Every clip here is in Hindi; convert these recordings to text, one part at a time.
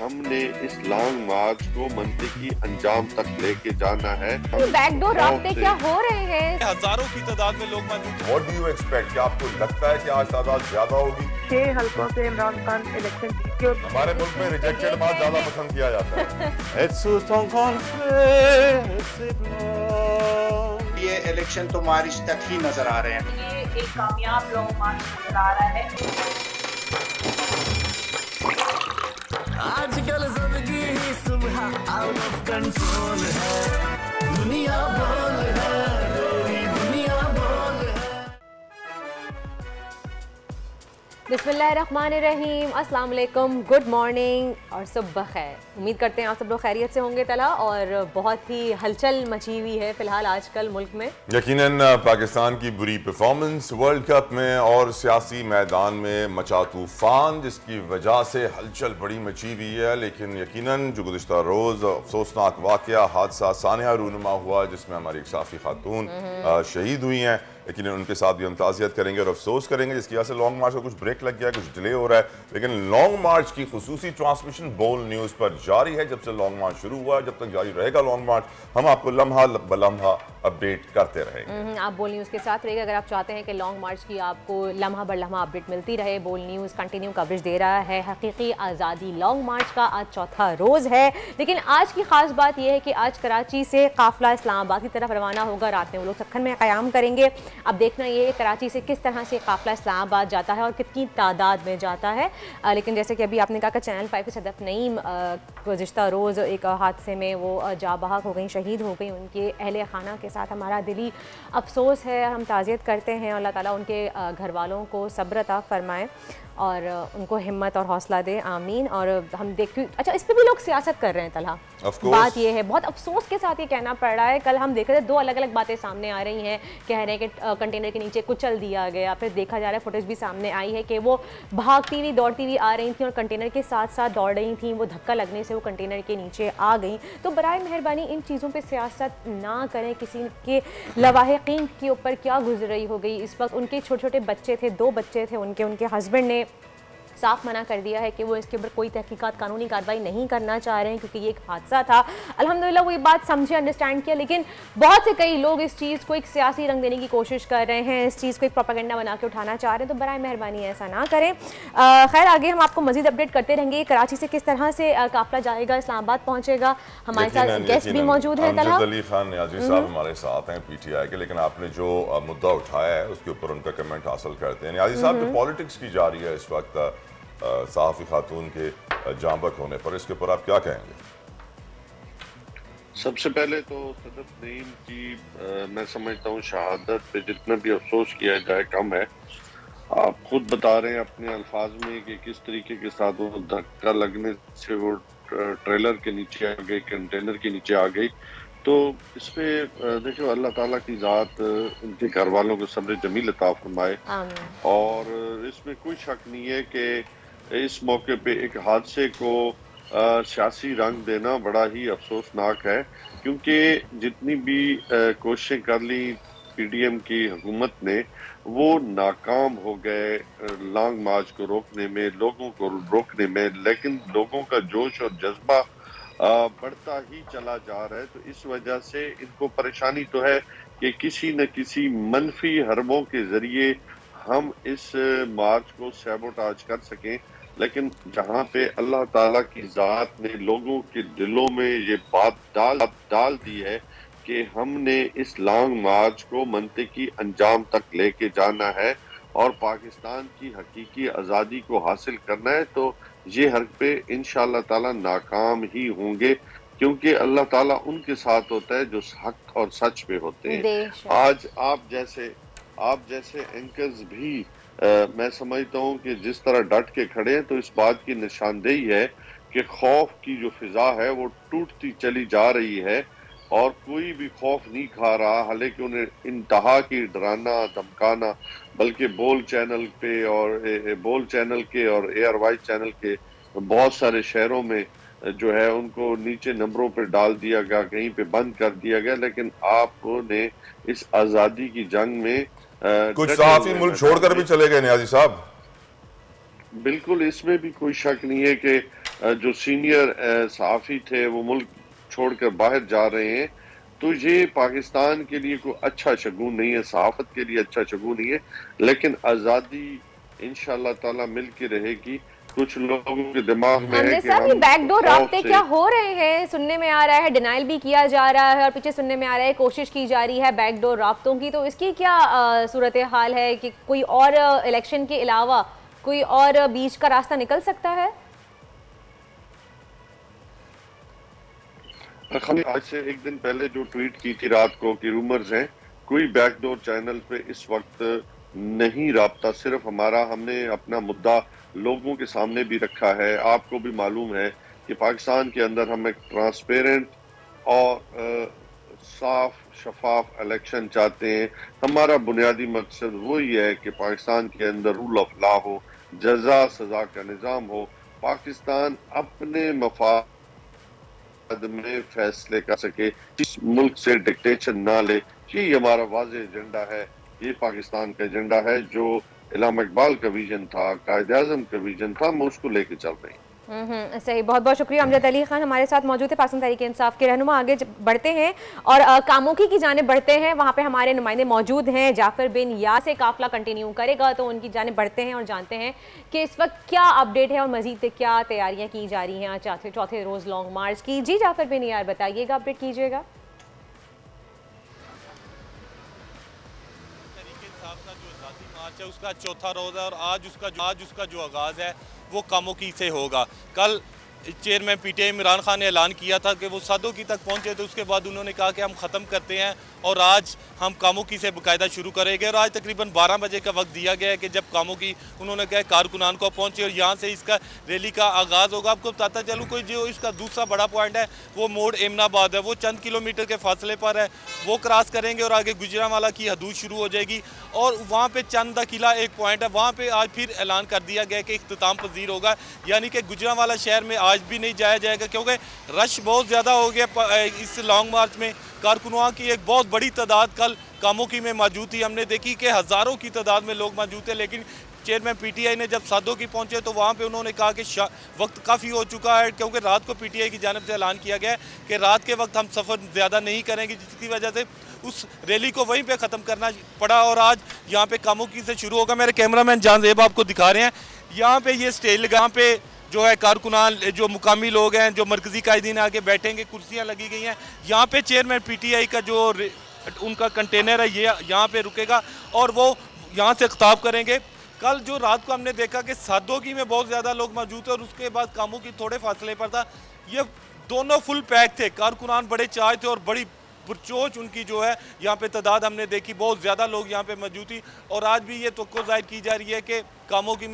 हमने इस लॉन्ग मार्च को मंतकी अंजाम तक लेके जाना है। बैकडोर रास्ते क्या हो रहे हैं? हजारों की तादाद में लोग मौजूद। What do you expect? क्या आपको लगता है कि आज तादाद ज्यादा होगी? 6 हल्कों से इमरान खान इलेक्शन जीत के हमारे मुल्क में रिजेक्टेड मार्च ज्यादा पसंद किया जाता है। ये इलेक्शन तो मार्च तक ही नजर आ रहे हैं। ये एक कामयाब लॉन्ग मार्च नजर आ रहा है। आजकल जिंदगी ही सुबह आउट ऑफ कंट्रोल है, दुनिया बोल है, मेरी दुनिया बोल है। बिस्मिल्लाहिर्रहमानिर्रहीम, अस्सलाम वालेकुम, गुड मॉर्निंग और सुबह खैर। उम्मीद करते हैं आप सब लोग खैरियत से होंगे तला। और बहुत ही हलचल मची हुई है फिलहाल आजकल मुल्क में। यकीनन पाकिस्तान की बुरी परफॉर्मेंस वर्ल्ड कप में और सियासी मैदान में मचा तूफान, जिसकी वजह से हलचल बड़ी मची हुई है। लेकिन यकीनन जो गुज़िश्ता रोज़ अफसोसनाक वाक़या हादसा सानिया रूनुमा हुआ, जिसमें हमारी एक साफ़ी खातून शहीद हुई हैं, लेकिन उनके साथ भी हम ताज़ियत करेंगे और अफसोस करेंगे, जिसकी वजह से लॉन्ग मार्च का कुछ ब्रेक लग गया है, कुछ डिले हो रहा है। लेकिन लॉन्ग मार्च की खुसूसी ट्रांसमिशन बोल न्यूज़ पर जारी है। जब से लॉन्ग मार्च शुरू हुआ है, जब तक जारी रहेगा लॉन्ग मार्च, हम आपको लम्हा ब लम्हा अपडेट करते रहेंगे। आप बोल न्यूज़ के साथ रहिएगा अगर आप चाहते हैं कि लॉन्ग मार्च की आपको लम्हा बर लम्हा अपडेट मिलती रहे। बोल न्यूज़ कंटिन्यू कवरेज दे रहा है। हकीकी आज़ादी लॉन्ग मार्च का आज चौथा रोज़ है। लेकिन आज की खास बात यह है कि आज कराची से काफिला इस्लामाबाद की तरफ रवाना होगा। रात में वो लोग सखन में क़याम करेंगे। अब देखना ये है कराची से किस तरह से काफिला इस्लामाबाद जाता है और कितनी तादाद में जाता है। लेकिन जैसे कि अभी आपने कहा कि चैनल 5 के सदफ नईम गुज़िश्ता रोज़ एक हादसे में वो जा बहक हो गई, शहीद हो गई। उनके अहले खाना के साथ हमारा दिली अफसोस है। हम ताज़ियत करते हैं, अल्लाह ताला उनके घर वालों को सब्र अता फरमाए और उनको हिम्मत और हौसला दे, आमीन। और हम देखते अच्छा इस पर भी लोग सियासत कर रहे हैं तलहा। बात ये है, बहुत अफसोस के साथ ये कहना पड़ रहा है। कल हम देख रहे थे, दो अलग अलग बातें सामने आ रही हैं। कह रहे हैं कि कंटेनर के नीचे कुचल दिया गया, फिर देखा जा रहा है फुटेज भी सामने आई है कि वो भागती हुई दौड़ती हुई आ रही थी और कंटेनर के साथ साथ दौड़ रही थी। वो धक्का लगने से वो कंटेनर के नीचे आ गई। तो बराए मेहरबानी इन चीज़ों पर सियासत ना करें। किसी के लवाहिकीन के ऊपर क्या गुजर रही हो गई इस वक्त। उनके छोटे छोटे बच्चे थे, 2 बच्चे थे उनके हस्बैंड ने साफ मना कर दिया है कि वो इसके ऊपर कोई तहकीकात कानूनी कार्रवाई नहीं करना चाह रहे हैं, क्योंकि ये एक हादसा था। अल्हम्दुलिल्लाह वो ये बात समझे, अंडरस्टैंड किया। लेकिन बहुत से कई लोग इस चीज़ को एक सियासी रंग देने की कोशिश कर रहे हैं, इस चीज़ को एक प्रोपेगेंडा बना के उठाना चाह रहे हैं। तो बराए मेहरबानी ऐसा ना करें। खैर आगे हम आपको मज़ीद अपडेट करते रहेंगे। कराची से किस तरह से काफिला जाएगा, इस्लामाबाद पहुँचेगा। हमारे साथ गेस्ट भी मौजूद हैं। अमजद अली खान नियाज़ी साहब हमारे साथ हैं PTI के। लेकिन आपने जो मुद्दा उठाया है उसके ऊपर उनका कमेंट हासिल करते हैं। नियाज़ी साहब, जो पॉलिटिक्स की जा रही है इस वक्त सहाफ़ी खातून के जांबक होने पर, इसके ऊपर आप क्या कहेंगे? सबसे पहले तो सदफ नईम की मैं समझता हूँ शहादत पे जितना भी अफसोस किया जाए कम है। आप खुद बता रहे हैं अपने अल्फाज में कि किस तरीके के साथ वो धक्का लगने से वो ट्रेलर के नीचे आ गई, कंटेनर के नीचे आ गई। तो इस पे देखो अल्लाह ताला की ज़ात उनके घर वालों को सब्र जमील अता फरमाए। और इसमें कोई शक नहीं है कि इस मौके पे एक हादसे को सियासी रंग देना बड़ा ही अफसोसनाक है। क्योंकि जितनी भी कोशिशें कर ली PDM की हुकूमत ने, वो नाकाम हो गए लॉन्ग मार्च को रोकने में, लोगों को रोकने में। लेकिन लोगों का जोश और जज्बा बढ़ता ही चला जा रहा है। तो इस वजह से इनको परेशानी तो है कि किसी न किसी मनफी हरबों के जरिए हम इस मार्च को सैबोटाज कर सकें। लेकिन जहां पे अल्लाह ताला की ज़ात ने लोगों के दिलों में ये बात डाल दी है कि हमने इस लॉन्ग मार्च को मंतकी अंजाम तक लेके जाना है और पाकिस्तान की हकीकी आज़ादी को हासिल करना है, तो ये हर पे इंशाअल्लाह ताला नाकाम ही होंगे। क्योंकि अल्लाह ताला उनके साथ होता है जो हक और सच पे होते हैं। आज आप जैसे एंकर्स भी मैं समझता हूँ कि जिस तरह डट के खड़े हैं, तो इस बात की निशानदेही है कि खौफ की जो फिजा है वो टूटती चली जा रही है और कोई भी खौफ नहीं खा रहा। हालांकि उन्हें इंतहा की डराना धमकाना, बल्कि बोल चैनल के और ARY चैनल के बहुत सारे शहरों में जो है उनको नीचे नंबरों पे डाल दिया गया, कहीं पे बंद कर दिया गया। लेकिन आपने इस आज़ादी की जंग में कुछ सहाफ़ी मुल्क छोड़कर भी चले गए नियाज़ी साहब। बिल्कुल, इसमें भी कोई शक नहीं है कि जो सीनियर सहाफ़ी थे वो मुल्क छोड़कर बाहर जा रहे हैं, तो ये पाकिस्तान के लिए कोई अच्छा शगुन नहीं है, सहाफ़त के लिए अच्छा शगुन नहीं है। लेकिन आज़ादी इंशाअल्लाह ताला मिल के रहेगी। कुछ लोगों के दिमाग में है कि ये बैकडोर राब्ते क्या हो रहे हैं, सुनने में आ रहा है डिनाइल भी किया जा रहा है और पीछे सुनने में आ रहा है कोशिश की जा रही है बैकडोर राब्तों की, तो इसकी क्या सूरत हाल है कि कोई और इलेक्शन के अलावा कोई और बीच का रास्ता निकल सकता है? आज से एक दिन पहले जो ट्वीट की थी रात को कि रूमर्स हैं, कोई बैकडोर चैनल पे इस वक्त नहीं राब्ता, सिर्फ हमने अपना मुद्दा लोगों के सामने भी रखा है। आपको भी मालूम है कि पाकिस्तान के अंदर हम एक ट्रांसपेरेंट और साफ शफाफ इलेक्शन चाहते हैं। हमारा बुनियादी मकसद वही है कि पाकिस्तान के अंदर रूल ऑफ लॉ हो, जजा सजा का निज़ाम हो, पाकिस्तान अपने मफाद में फैसले कर सके, इस मुल्क से डिक्टेशन ना ले। ये हमारा वाज़ेह एजेंडा है, ये पाकिस्तान का एजेंडा है जो इलामा इकबाल का विजन था, कायद आज़म का विजन था, हम उसको लेके चल रहे हैं। सही, बहुत बहुत शुक्रिया। अमजद अली खान हमारे साथ मौजूद है, पाकिस्तान तहरीक इंसाफ के रहनुमा। आगे बढ़ते हैं और कामोकी की जानिब बढ़ते हैं। वहाँ पे हमारे नुमाइंदे मौजूद हैं, जाफर बिन या से काफिला कंटिन्यू करेगा, तो उनकी जानिब बढ़ते हैं और जानते हैं कि इस वक्त क्या अपडेट है और मजीद क्या तैयारियाँ की जा रही हैं आज चौथे रोज़ लॉन्ग मार्च की। जी जाफर बिन यार बताइएगा, अपडेट कीजिएगा। उसका चौथा रोज़ है और आज उसका जो आगाज़ है वो कामोकी से होगा। कल चेयरमैन पीटीआई इमरान खान ने ऐलान किया था कि वो सादोकी तक पहुंचे, तो उसके बाद उन्होंने कहा कि हम ख़त्म करते हैं और आज हम कामोकी से बाकायदा शुरू करेंगे। और आज तकरीबन 12 बजे का वक्त दिया गया है कि जब कामोकी उन्होंने कहा कारकुनान को पहुंचे और यहाँ से इसका रैली का आगाज़ होगा। आपको बताता चलूँ कोई जो इसका दूसरा बड़ा पॉइंट है वो मोड़ एमनाबाद है, वो चंद किलोमीटर के फासले पर है, वो क्रॉस करेंगे और आगे गुजरांवाला की हदूद शुरू हो जाएगी। और वहाँ पर चंदा किला एक पॉइंट है, वहाँ पर आज फिर ऐलान कर दिया गया कि इख्तिताम पजीर होगा, यानी कि गुजरांवाला शहर में आज भी नहीं जाया जाएगा क्योंकि रश बहुत ज़्यादा हो गया इस लॉन्ग मार्च में। कारकुनों की एक बहुत बड़ी तादाद कल कामोकी में मौजूद थी, हमने देखी कि हज़ारों की तादाद में लोग मौजूद थे। लेकिन चेयरमैन पीटीआई ने जब सादोकी पहुंचे तो वहां पे उन्होंने कहा कि वक्त काफ़ी हो चुका है, क्योंकि रात को पीटीआई की जानिब से ऐलान किया गया है कि रात के वक्त हम सफ़र ज़्यादा नहीं करेंगे, जिसकी वजह से उस रैली को वहीं पे ख़त्म करना पड़ा। और आज यहाँ पे कामोकी से शुरू होगा। मेरे कैमरामैन जानजेब आपको दिखा रहे हैं, यहाँ पे ये स्टेज लगा, यहाँ पे जो है कारकुनान जो मुकामी लोग हैं, जो मरकज़ी कायदीन आगे बैठेंगे, कुर्सियाँ लगी गई हैं। यहाँ पे चेयरमैन पीटीआई का जो उनका कंटेनर है ये यहाँ पे रुकेगा और वो यहाँ से खिताब करेंगे। कल जो रात को हमने देखा कि सादोकी में बहुत ज़्यादा लोग मौजूद थे और उसके बाद कामोकी थोड़े फासले पर था, ये दोनों फुल पैक थे। कारकुनान बड़े चाय थे और बड़ी पुरचोच उनकी जो है यहाँ पे तादाद हमने देखी, बहुत ज़्यादा लोग यहाँ पे मौजूद थी। और आज भी ये तवक्को ज़ाहिर की जा रही है कि कामोकी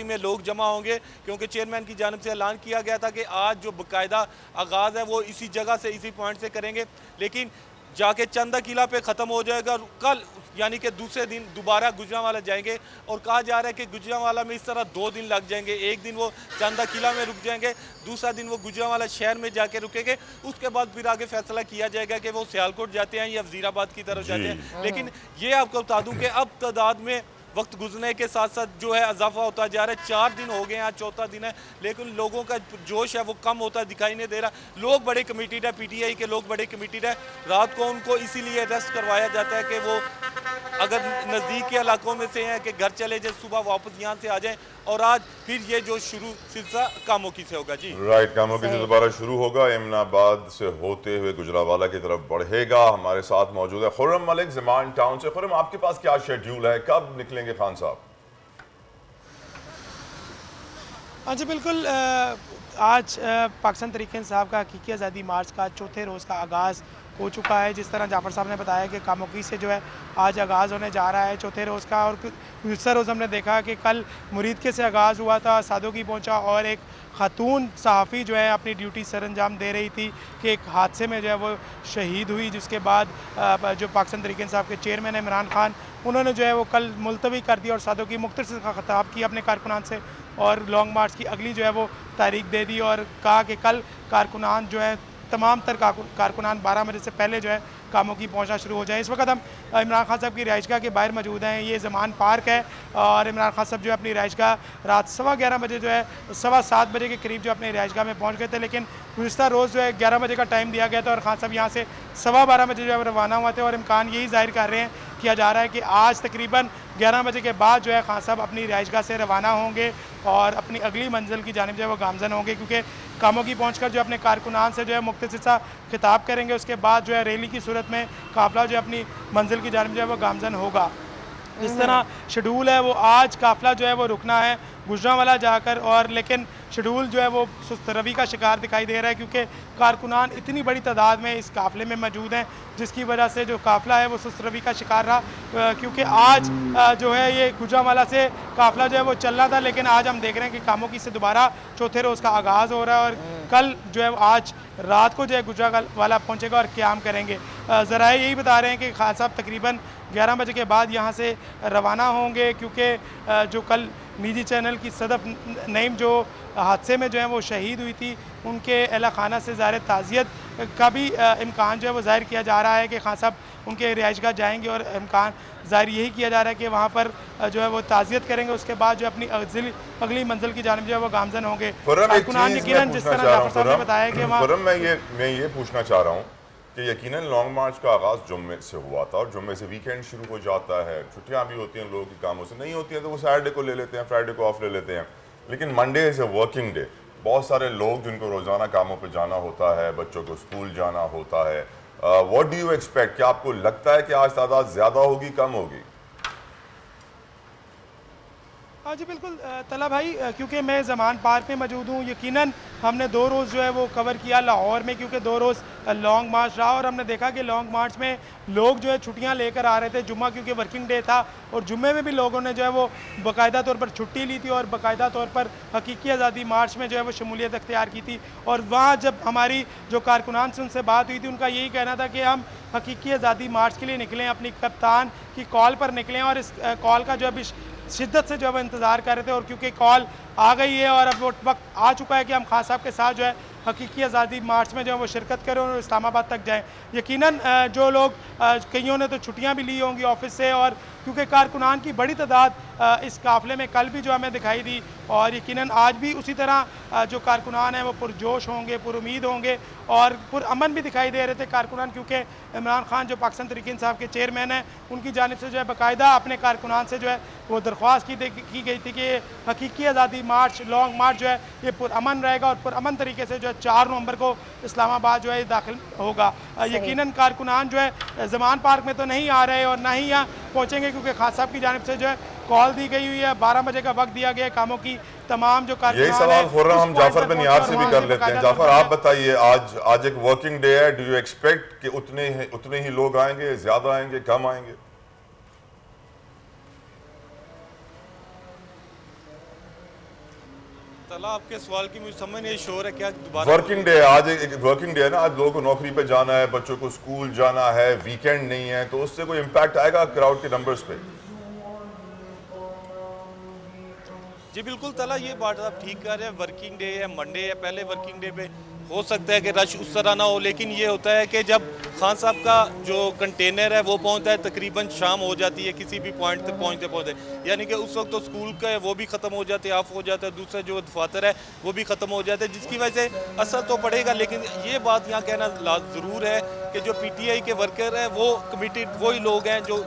में लोग जमा होंगे, क्योंकि चेयरमैन की जानिब से ऐलान किया गया था कि आज जो बाकायदा आगाज़ है वो इसी जगह से, इसी पॉइंट से करेंगे, लेकिन जाके चंदा किला पे ख़त्म हो जाएगा। कल यानी कि दूसरे दिन दोबारा गुजरांवाला जाएंगे और कहा जा रहा है कि गुजरांवाला में इस तरह 2 दिन लग जाएंगे। एक दिन वो चंदा किला में रुक जाएंगे, दूसरा दिन वो गुजरांवाला शहर में जाके रुकेंगे, उसके बाद फिर आगे फैसला किया जाएगा कि वो सियालकोट जाते हैं या वजीराबाद की तरफ जाते हैं। लेकिन ये आपको बता दूँ कि अब तादाद में वक्त गुजरने के साथ साथ जो है इजाफा होता जा रहा है। 4 दिन हो गए हैं, आज चौथा दिन है, लेकिन लोगों का जोश है वो कम होता दिखाई नहीं दे रहा। लोग बड़े कमिटेड है, पीटीआई के लोग बड़े कमिटेड है। रात को उनको इसीलिए अरेस्ट करवाया जाता है कि वो अगर नज़दीक के इलाकों में से हैं कि घर चले जाए, सुबह वापस यहाँ से आ जाएं। और आज फिर ये जो शुरू सिलसिला कामोकी से होगा। जी राइट, कामोकी से दोबारा शुरू होगा, एमनाबाद से होते हुए गुजरांवाला की तरफ बढ़ेगा। हमारे साथ मौजूद है खुर्रम मलिक ज़मान टाउन से। खुर्रम, आपके पास क्या शेड्यूल है, कब निकलेंगे खान साहब? हाँ जी बिल्कुल, आज पाकिस्तान तहरीक इंसाफ का हकीकी आज़ादी मार्च का चौथे रोज़ का आगाज़ हो चुका है। जिस तरह जाफर साहब ने बताया कि कामोकी से जो है आज आगाज़ होने जा रहा है चौथे रोज़ का। और दूसरा रोज़ हमने देखा कि कल मुरीदके से आगाज़ हुआ था, सादोकी पहुंचा और एक खातून सहाफ़ी जो है अपनी ड्यूटी सर अंजाम दे रही थी कि एक हादसे में जो है वो शहीद हुई। जिसके बाद जो पाकिस्तान तहरीक इंसाफ के चेयरमैन इमरान खान, उन्होंने जो है वो कल मुलतवी कर दिया और सादोकी मुख्तसर का खिताब किया अपने कारकुनान से और लॉन्ग मार्च की अगली जो है वो तारीख दे दी और कहा कि कल कारकुनान जो है तमाम तर कारकुनान 12 बजे से पहले जो है कामों की पहुंचना शुरू हो जाए। इस वक्त हम इमरान खान साहब की रिहाइशगाह के बाहर मौजूद हैं। ये ज़मान पार्क है और इमरान खान साहब जो है अपनी रिहाइशगाह रात 11:15 बजे जो है 7:15 बजे के करीब जो अपने रिहाइशगाह में पहुंच गए थे, लेकिन गुज़िश्ता रोज़ जो है 11 बजे का टाइम दिया गया था और खान साहब यहाँ से 12:15 बजे जो है रवाना हुआ थे और इम्कान यही जाहिर कर रहे हैं, किया जा रहा है कि आज तकरीबन 11 बजे के बाद जो है खान साहब अपनी रिहाइशगाह से रवाना होंगे और अपनी अगली मंजिल की जानिब जो है वो गामजन होंगे, क्योंकि कामों की पहुँच कर जो अपने कारकुनान से जो है मुख्तसर सा खिताब करेंगे। उसके बाद जो है रैली की सूरत में काफिला जो है अपनी मंजिल की जानिब जो है वो गामजन होगा। इस तरह शेड्यूल है वो आज काफिला जो है वो रुकना है गुजरांवाला जाकर, और लेकिन शेड्यूल जो है वो सुस्त रवि का शिकार दिखाई दे रहा है, क्योंकि कारकुनान इतनी बड़ी तादाद में इस काफ़िले में मौजूद हैं, जिसकी वजह से जो काफ़िला है वो सुस्त रवि का शिकार रहा। क्योंकि आज जो है ये गुजरांवाला से काफ़िला जो है वो चल रहा था, लेकिन आज हम देख रहे हैं कि कामों की से दोबारा चौथे रोज़ का आगाज़ हो रहा है और कल जो है आज रात को जो है गुजरांवाला पहुँचेगा और क़याम करेंगे। ज़रा यही बता रहे हैं कि खान साहब तकरीबन 11 बजे के बाद यहाँ से रवाना होंगे, क्योंकि जो कल निजी चैनल की सदफ नईम जो हादसे में जो है वो शहीद हुई थी, उनके अहला खाना से ज़ाहिर ताज़ियत का भी इम्कान जो है वो ज़ाहिर किया जा रहा है कि खान साहब उनके रिहाइशगाह जाएंगे और इम्कान ज़ाहिर यही किया जा रहा है कि वहाँ पर जो है वो ताज़ियत करेंगे। उसके बाद जो अपनी अगली मंजिल की जानिब जो है वो गामजन होंगे। यकीनन जिस तरह जाफर साहब ने बताया कि वहाँ मैं ये पूछना चाह रहा हूँ कि यकीनन लॉन्ग मार्च का आगाज़ जुम्मे से हुआ था और जुम्मे से वीकेंड शुरू हो जाता है, छुट्टियाँ भी होती हैं, लोगों की कामों से नहीं होती हैं तो वो सैटरडे को ले लेते हैं, फ्राइडे को ऑफ ले लेते हैं, लेकिन Monday is a working day. बहुत सारे लोग जिनको रोज़ाना कामों पे जाना होता है, बच्चों को स्कूल जाना होता है, व्हाट डू यू एक्सपेक्ट? क्या आपको लगता है कि आज तादाद ज़्यादा होगी, कम होगी? हाँ जी बिल्कुल तला भाई, क्योंकि मैं ज़मान पार्क में मौजूद हूँ। यकीनन हमने 2 रोज़ जो है वो कवर किया लाहौर में, क्योंकि 2 रोज़ लॉन्ग मार्च रहा और हमने देखा कि लॉन्ग मार्च में लोग जो है छुट्टियां लेकर आ रहे थे। जुम्मा क्योंकि वर्किंग डे था और जुम्मे में भी लोगों ने जो है वो बाकायदा तौर पर छुट्टी ली थी और बाकायदा तौर पर हकीकी आज़ादी मार्च में जो है वो शमूलियत अख्तियार की थी। और वहाँ जब हमारी जो कारकुनान से उनसे बात हुई थी, उनका यही कहना था कि हम हकीकी आज़ादी मार्च के लिए निकलें, अपनी कप्तान की कॉल पर निकलें और इस कॉल का जो है शिद्दत से जो है वो इंतज़ार कर रहे थे। और क्योंकि कॉल आ गई है और अब वो वक्त आ चुका है कि हम खान साहब के साथ जो है हकीकी आज़ादी मार्च में जो है वो शिरकत करें और इस्लामाबाद तक जाएं। यकीनन जो लोग कईयों ने तो छुट्टियां भी ली होंगी ऑफिस से, और क्योंकि कारकुनान की बड़ी तादाद इस काफ़िले में कल भी जो हमें दिखाई दी और यकीनन आज भी उसी तरह जो कारकुनान हैं वो पुरजोश होंगे, पुरुमीद होंगे और पुरअमन भी दिखाई दे रहे थे कारकुनान, क्योंकि इमरान खान जो पाकिस्तान तहरीक इंसाफ के चेयरमैन हैं, उनकी जानिब से जो है बाकायदा अपने कारकुनान से जो है वो दरख्वास्त की गई थी कि हकीकी आज़ादी मार्च, लॉन्ग मार्च जो है ये पुरअमन रहेगा और पुरअमन तरीके से जो है 4 नवंबर को इस्लामाबाद जो है दाखिल होगा। यकीनन कारकुनान जो है ज़मान पार्क में तो नहीं आ रहे और ना ही यहाँ पहुँचेंगे, क्योंकि खान साहब की जानिब से जो है कॉल दी गई हुई है, 12 बजे का वक्त दिया गया है। कामों की तमाम जो यही सवाल खुर्रम हम जाफर बिन यार से भी कर लेते हैं। जाफर आप बताइए, आज एक वर्किंग डे है, डू यू एक्सपेक्ट कि उतने ही लोग आएंगे, ज्यादा आएंगे, कम आएंगे? तला आपके सवाल की मुझे समझ नहीं शोर है क्या दोबारा? वर्किंग डे, आज एक वर्किंग डे है ना, आज लोगों को नौकरी पे जाना है, बच्चों को स्कूल जाना है, वीकेंड नहीं है, तो उससे कोई इम्पैक्ट आएगा क्राउड के नंबर्स पे? जी बिल्कुल तला, ये बात आप ठीक कर रहे हैं। वर्किंग डे है, मंडे है, पहले वर्किंग डे पे हो सकता है कि रश उस तरह ना हो, लेकिन ये होता है कि जब खान साहब का जो कंटेनर है वो पहुंचता है तकरीबन शाम हो जाती है किसी भी पॉइंट तक पहुंचते, यानी कि उस वक्त तो स्कूल का है वो भी ख़त्म हो जाते हैं, ऑफ हो जाता है, दूसरा जो दफातर है वो भी ख़त्म हो जाता है, जिसकी वजह से असर तो पड़ेगा। लेकिन ये बात यहाँ कहना ज़रूर है कि जो PTI के वर्कर हैं वो कमिटेड वही लोग हैं जो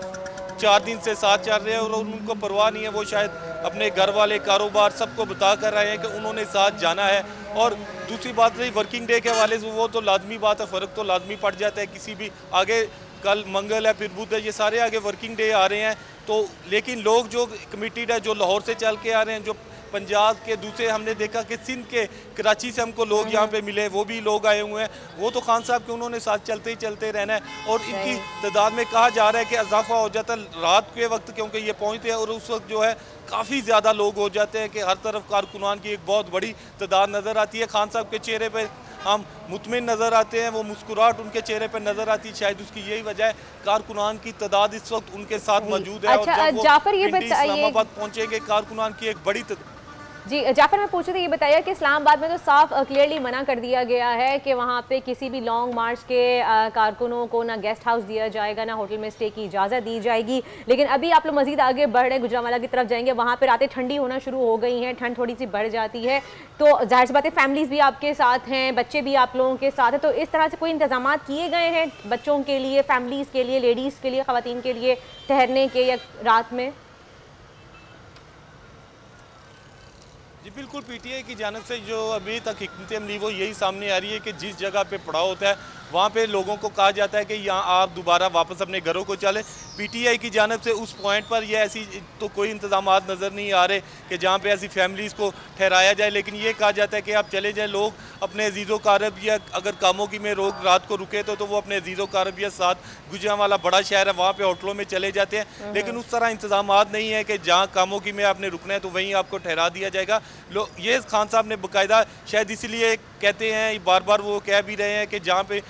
4 दिन से साथ चल रहे हैं और उनको परवाह नहीं है। वो शायद अपने घर वाले, कारोबार सबको बता कर रहे हैं कि उन्होंने साथ जाना है। और दूसरी बात रही वर्किंग डे के हवाले से, वो तो लाजमी बात है, फ़र्क तो लाजमी पड़ जाता है किसी भी आगे, कल मंगल है, फिर बुध है, ये सारे आगे वर्किंग डे आ रहे हैं। तो लेकिन लोग जो कमिटेड है, जो लाहौर से चल के आ रहे हैं, जो पंजाब के दूसरे, हमने देखा कि सिंध के कराची से हमको लोग यहाँ पे मिले, वो भी लोग आए हुए हैं, वो तो खान साहब के उन्होंने साथ चलते ही चलते रहना है। और इनकी तादाद में कहा जा रहा है कि इजाफा हो जाता है रात के वक्त, क्योंकि ये पहुँचते हैं और उस वक्त जो है काफ़ी ज़्यादा लोग हो जाते हैं कि हर तरफ कारकुनान की एक बहुत बड़ी तादाद नज़र आती है। खान साहब के चेहरे पर हम मुतमिन नज़र आते हैं, वो मुस्कुराहट उनके चेहरे पर नज़र आती है, शायद उसकी यही वजह है कारकुनान की तादाद इस वक्त उनके साथ मौजूद है। अच्छा, और जब जाफर ये इस्लामाबाद पहुँचेंगे कारकुनान की एक बड़ी जी जाफर, मैं पूछ रही थी, ये बताइए कि इस्लामाबाद में तो साफ क्लियरली मना कर दिया गया है कि वहाँ पे किसी भी लॉन्ग मार्च के कारकुनों को ना गेस्ट हाउस दिया जाएगा, ना होटल में स्टे की इजाज़त दी जाएगी। लेकिन अभी आप लोग मजीद आगे बढ़ रहे हैं, गुजरांवाला की तरफ जाएंगे, वहाँ पर रातें ठंडी होना शुरू हो गई हैं, ठंड थोड़ी सी बढ़ जाती है, तो जाहिर सी बात है फैमिलीज़ भी आपके साथ हैं, बच्चे भी आप लोगों के साथ हैं, तो इस तरह से कोई इंतजाम किए गए हैं बच्चों के लिए, फैमिलीज़ के लिए, लेडीज़ के लिए, ख़वातीन के लिए ठहरने के या रात में? जी बिल्कुल, पीटीआई की जानिब से जो अभी तक हिकमत अमली वो यही सामने आ रही है कि जिस जगह पे पड़ाव होता है वहाँ पे लोगों को कहा जाता है कि यहाँ आप दोबारा वापस अपने घरों को चलें। पीटीआई की जानिब से उस पॉइंट पर यह ऐसी तो कोई इंतजाम नज़र नहीं आ रहे कि जहाँ पे ऐसी फैमिलीज़ को ठहराया जाए, लेकिन ये कहा जाता है कि आप चले जाएँ। लोग अपने अजीज़ो कारब या अगर कामों की में रोग रात को रुके तो वो अपने अजीज़ो कारब या साथ गुजरांवाला बड़ा शहर है वहाँ पर होटलों में चले जाते हैं, लेकिन उस तरह इंतजाम नहीं है कि जहाँ कामों की में आपने रुकना है तो वहीं आपको ठहरा दिया जाएगा। ये खान साहब ने बाकायदा शायद इसीलिए कहते हैं, बार बार वो कह भी रहे हैं कि जहाँ पे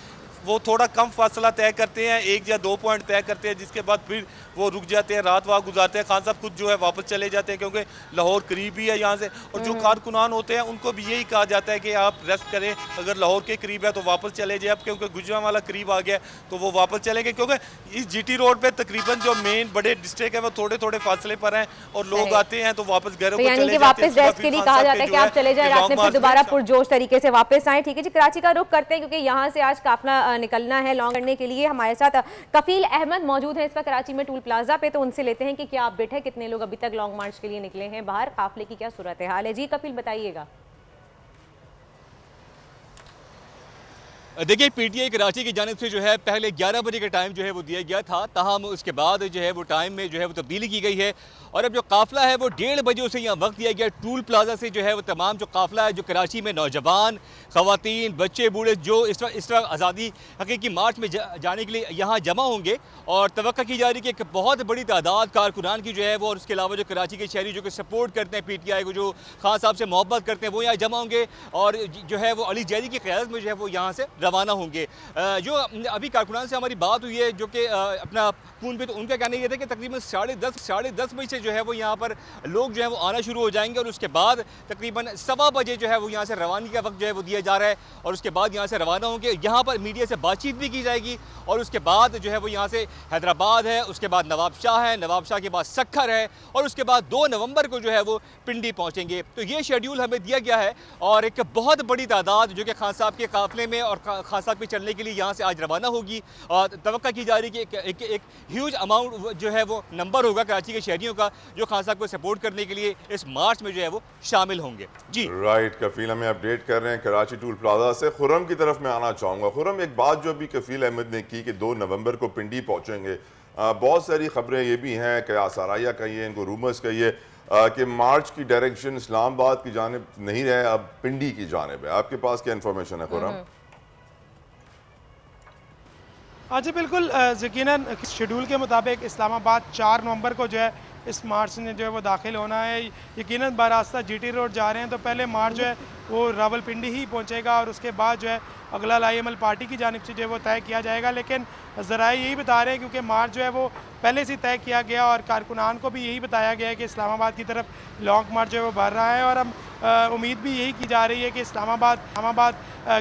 वो थोड़ा कम फासला तय करते हैं, 1 या 2 पॉइंट तय करते हैं, जिसके बाद फिर वो रुक जाते हैं, रात वहाँ गुजारते हैं। खान साहब खुद जो है वापस चले जाते हैं क्योंकि लाहौर करीब ही है यहाँ से, और जो कारकुनान होते हैं उनको भी यही कहा जाता है कि आप रेस्ट करें, अगर लाहौर के करीब है तो वापस चले जाए। अब क्योंकि गुजरांवाला करीब आ गया तो वो वापस चलेंगे, क्योंकि इस जीटी रोड पर तकरीबन जो मेन बड़े डिस्ट्रिक्ट है वो थोड़े थोड़े फासले पर हैं और लोग आते हैं तो वापस घरों को चले जाते हैं। रेस्ट के लिए कहा जाता है कि आप चले जाए, रात में फिर दोबारा पुरजोश तरीके से वापस आए। ठीक है जी, कराची का रुख करते हैं क्योंकि यहाँ से आज काफिला निकलना है लॉन्ग करने के लिए। हमारे साथ कफील अहमद मौजूद है इस वक्त कराची में टूल प्लाजा पे, तो उनसे लेते हैं कि क्या अपडेट है, कितने लोग अभी तक लॉन्ग मार्च के लिए निकले हैं बाहर, काफिले की क्या सूरत हाल है। जी कफील बताइएगा। देखिए, पीटीआई कराची की जानिब से जो है पहले 11 बजे का टाइम जो है वो दिया गया था, ताहम उसके बाद जो है वो टाइम में जो है वो तब्दीली की गई है और अब जो काफ़िला है वो 1:30 बजे उसे यहाँ वक्त दिया गया। टूल प्लाजा से जो है वो तमाम जो काफ़िला है जो कराची में नौजवान, ख़वातीन, बच्चे, बूढ़े जो इस वक्त आज़ादी हकीकी मार्च में जाने के लिए यहाँ जमा होंगे और तवक्का की जा रही है कि एक बहुत बड़ी तादाद कारकुनान की जो है वो और उसके अलावा जो कराची के शहरी जो कि सपोर्ट करते हैं पीटीआई को, जो खान साहब से मोहब्बत करते हैं, वो यहाँ जमा होंगे और जो है वो अली जैदी की क़यादत में जो है वो यहाँ से रवाना होंगे। जो अभी कारकुनान से हमारी बात हुई है जो कि अपना फ़ोन पे, तो उनका कहना ये था कि तकरीबन 10:30 बजे से जो है वो यहाँ पर लोग जो है वो आना शुरू हो जाएंगे और उसके बाद तकरीबन 1:15 बजे जो है वो यहाँ से रवानगी का वक्त जो है वो दिया जा रहा है और उसके बाद यहाँ से रवाना होंगे। यहाँ पर मीडिया से बातचीत भी की जाएगी और उसके बाद जो है वो यहाँ से हैदराबाद है, उसके बाद नवाबशाह है, नवाबशाह के बाद सक्खर है और उसके बाद 2 नवंबर को जो है वो पिंडी पहुँचेंगे। तो ये शेड्यूल हमें दिया गया है और एक बहुत बड़ी तादाद जो कि खान साहब के काफ़िले में और खान साहब पे चलने के लिए यहाँ से आज रवाना होगी और तवक्का की जा रही है कि एक ह्यूज अमाउंट जो है वो नंबर होगा कराची के शहरियों का जो खान साहब को सपोर्ट करने के लिए इस मार्च में जो है वो शामिल होंगे। जी राइट, कफील हमें अपडेट कर रहे हैं कराची टूल प्लाजा से। खुर्रम की तरफ मैं आना चाहूँगा। खुर्रम, एक बात जो अभी कफील अहमद ने की कि 2 नवंबर को पिंडी पहुँचेंगे, बहुत सारी खबरें ये भी हैं कि आसाराया कहिए, इनको रूमर्स कहिए कि मार्च की डायरेक्शन इस्लामाबाद की जानिब नहीं रहे, अब पिंडी की जानिब है। आपके पास क्या इन्फॉर्मेशन है खुर्रम? हाँ जी बिल्कुल, यकीनन शेड्यूल के मुताबिक इस्लामाबाद 4 नवंबर को जो है इस मार्च ने जो है वो दाखिल होना है। यकीनन बरास्ता जीटी रोड जा रहे हैं तो पहले मार्च जो है वो रावलपिंडी ही पहुंचेगा और उसके बाद जो है अगला लाईएमएल पार्टी की जानिब से जो है वो तय किया जाएगा। लेकिन ज़राए यही बता रहे हैं क्योंकि मार्च जो है वो पहले से तय किया गया और कारकुनान को भी यही बताया गया है कि इस्लामाबाद की तरफ लॉन्ग मार्च जो है वो बढ़ रहा है और हम उम्मीद भी यही की जा रही है कि इस्लामाबाद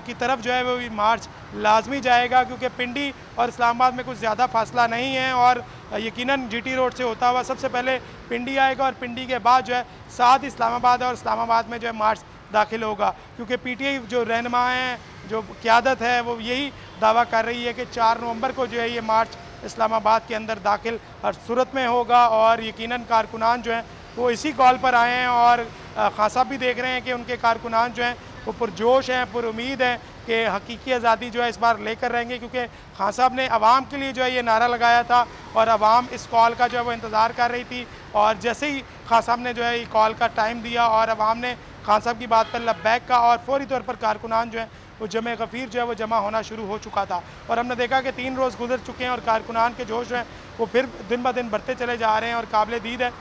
की तरफ जो है वो मार्च लाजमी जाएगा क्योंकि पिंडी और इस्लामाबाद में कुछ ज़्यादा फासला नहीं है और यकीनन जीटी रोड से होता हुआ सबसे पहले पिंडी आएगा और पिंडी के बाद जो है साथ इस्लामाबाद और इस्लामाबाद में जो है मार्च दाखिल होगा। क्योंकि पीटीआई जो रहनुमा हैं, जो क़यादत है, वो यही दावा कर रही है कि 4 नवंबर को जो है ये मार्च इस्लामाबाद के अंदर दाखिल हर सूरत में होगा और यकीनन कारकुनान जो हैं वो इसी कॉल पर आए हैं और खान साहब भी देख रहे हैं कि उनके कारकुनान जो हैं वो पुरजोश हैं, पुरुमीद हैं कि हकीकी आज़ादी जो है इस बार लेकर रहेंगे क्योंकि खान साहब ने अवाम के लिए जो है ये नारा लगाया था और अवाम इस कॉल का जो है वो इंतज़ार कर रही थी और जैसे ही खान साहब ने जो है ये कॉल का टाइम दिया और अवाम ने खान साहब की बात पर लब्बैक का और फौरी तौर पर कारकुनान जो है वो जमे गफ़ीर जो है वो जमा होना शुरू हो चुका था और हमने देखा कि 3 रोज़ गुजर चुके हैं और कारकुनान के जोश जो है वो फिर दिन ब दिन बढ़ते चले जा रहे हैं और काबिल दीद है।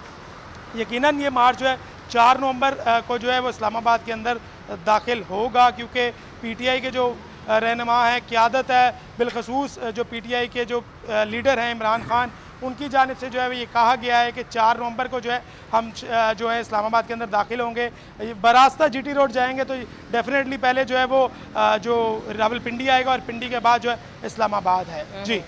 यकीनन ये मार्च जो है 4 नवंबर को जो है वो इस्लामाबाद के अंदर दाखिल होगा क्योंकि पीटीआई के जो रहनुमा हैं, क़यादत है, बिलखसूस जो पीटीआई के जो लीडर हैं इमरान खान, उनकी जानिब से जो है ये कहा गया है कि 4 नवंबर को जो है हम जो है इस्लामाबाद के अंदर दाखिल होंगे। बरास्ता GT रोड जाएंगे तो डेफिनेटली पहले जो है वो जो रावलपिंडी आएगा और पिंडी के बाद जो है इस्लामाबाद है। जी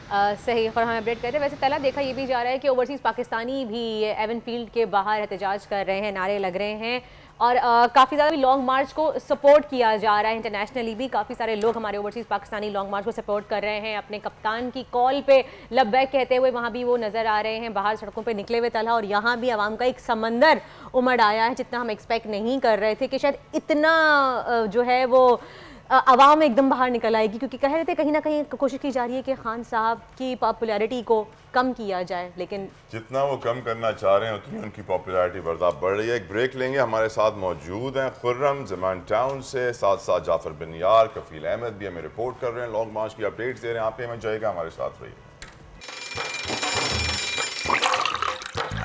सही, और हम अपडेट करते हैं। वैसे तला देखा ये भी जा रहा है कि ओवरसीज़ पाकिस्तानी भी एवन फील्ड के बाहर एहतजाज कर रहे हैं, नारे लग रहे हैं और काफ़ी ज़्यादा लॉन्ग मार्च को सपोर्ट किया जा रहा है। इंटरनेशनली भी काफ़ी सारे लोग हमारे ओवरसीज़ पाकिस्तानी लॉन्ग मार्च को सपोर्ट कर रहे हैं। अपने कप्तान की कॉल पे लब्बैक कहते हुए वहाँ भी वो नज़र आ रहे हैं, बाहर सड़कों पे निकले हुए तला। और यहाँ भी आवाम का एक समंदर उमड़ आया है, जितना हम एक्सपेक्ट नहीं कर रहे थे कि शायद इतना जो है वो आवाम एकदम बाहर निकल आएगी, क्योंकि कह रहे थे कहीं ना कहीं कोशिश की जा रही है कि खान साहब की पॉपुलैरिटी को कम किया जाए, लेकिन जितना वो कम करना चाह रहे हैं उतनी उनकी पॉपुलैरिटी बढ़ रही है। एक ब्रेक लेंगे, हमारे साथ मौजूद हैं खुर्रम ज़मान टाउन से, साथ साथ जाफर बिन यार, कफील अहमद भी हमें रिपोर्ट कर रहे हैं, लॉन्ग मार्च की अपडेट्स दे रहे हैं। आप पे हमें जाएगा, हमारे साथ रहिए।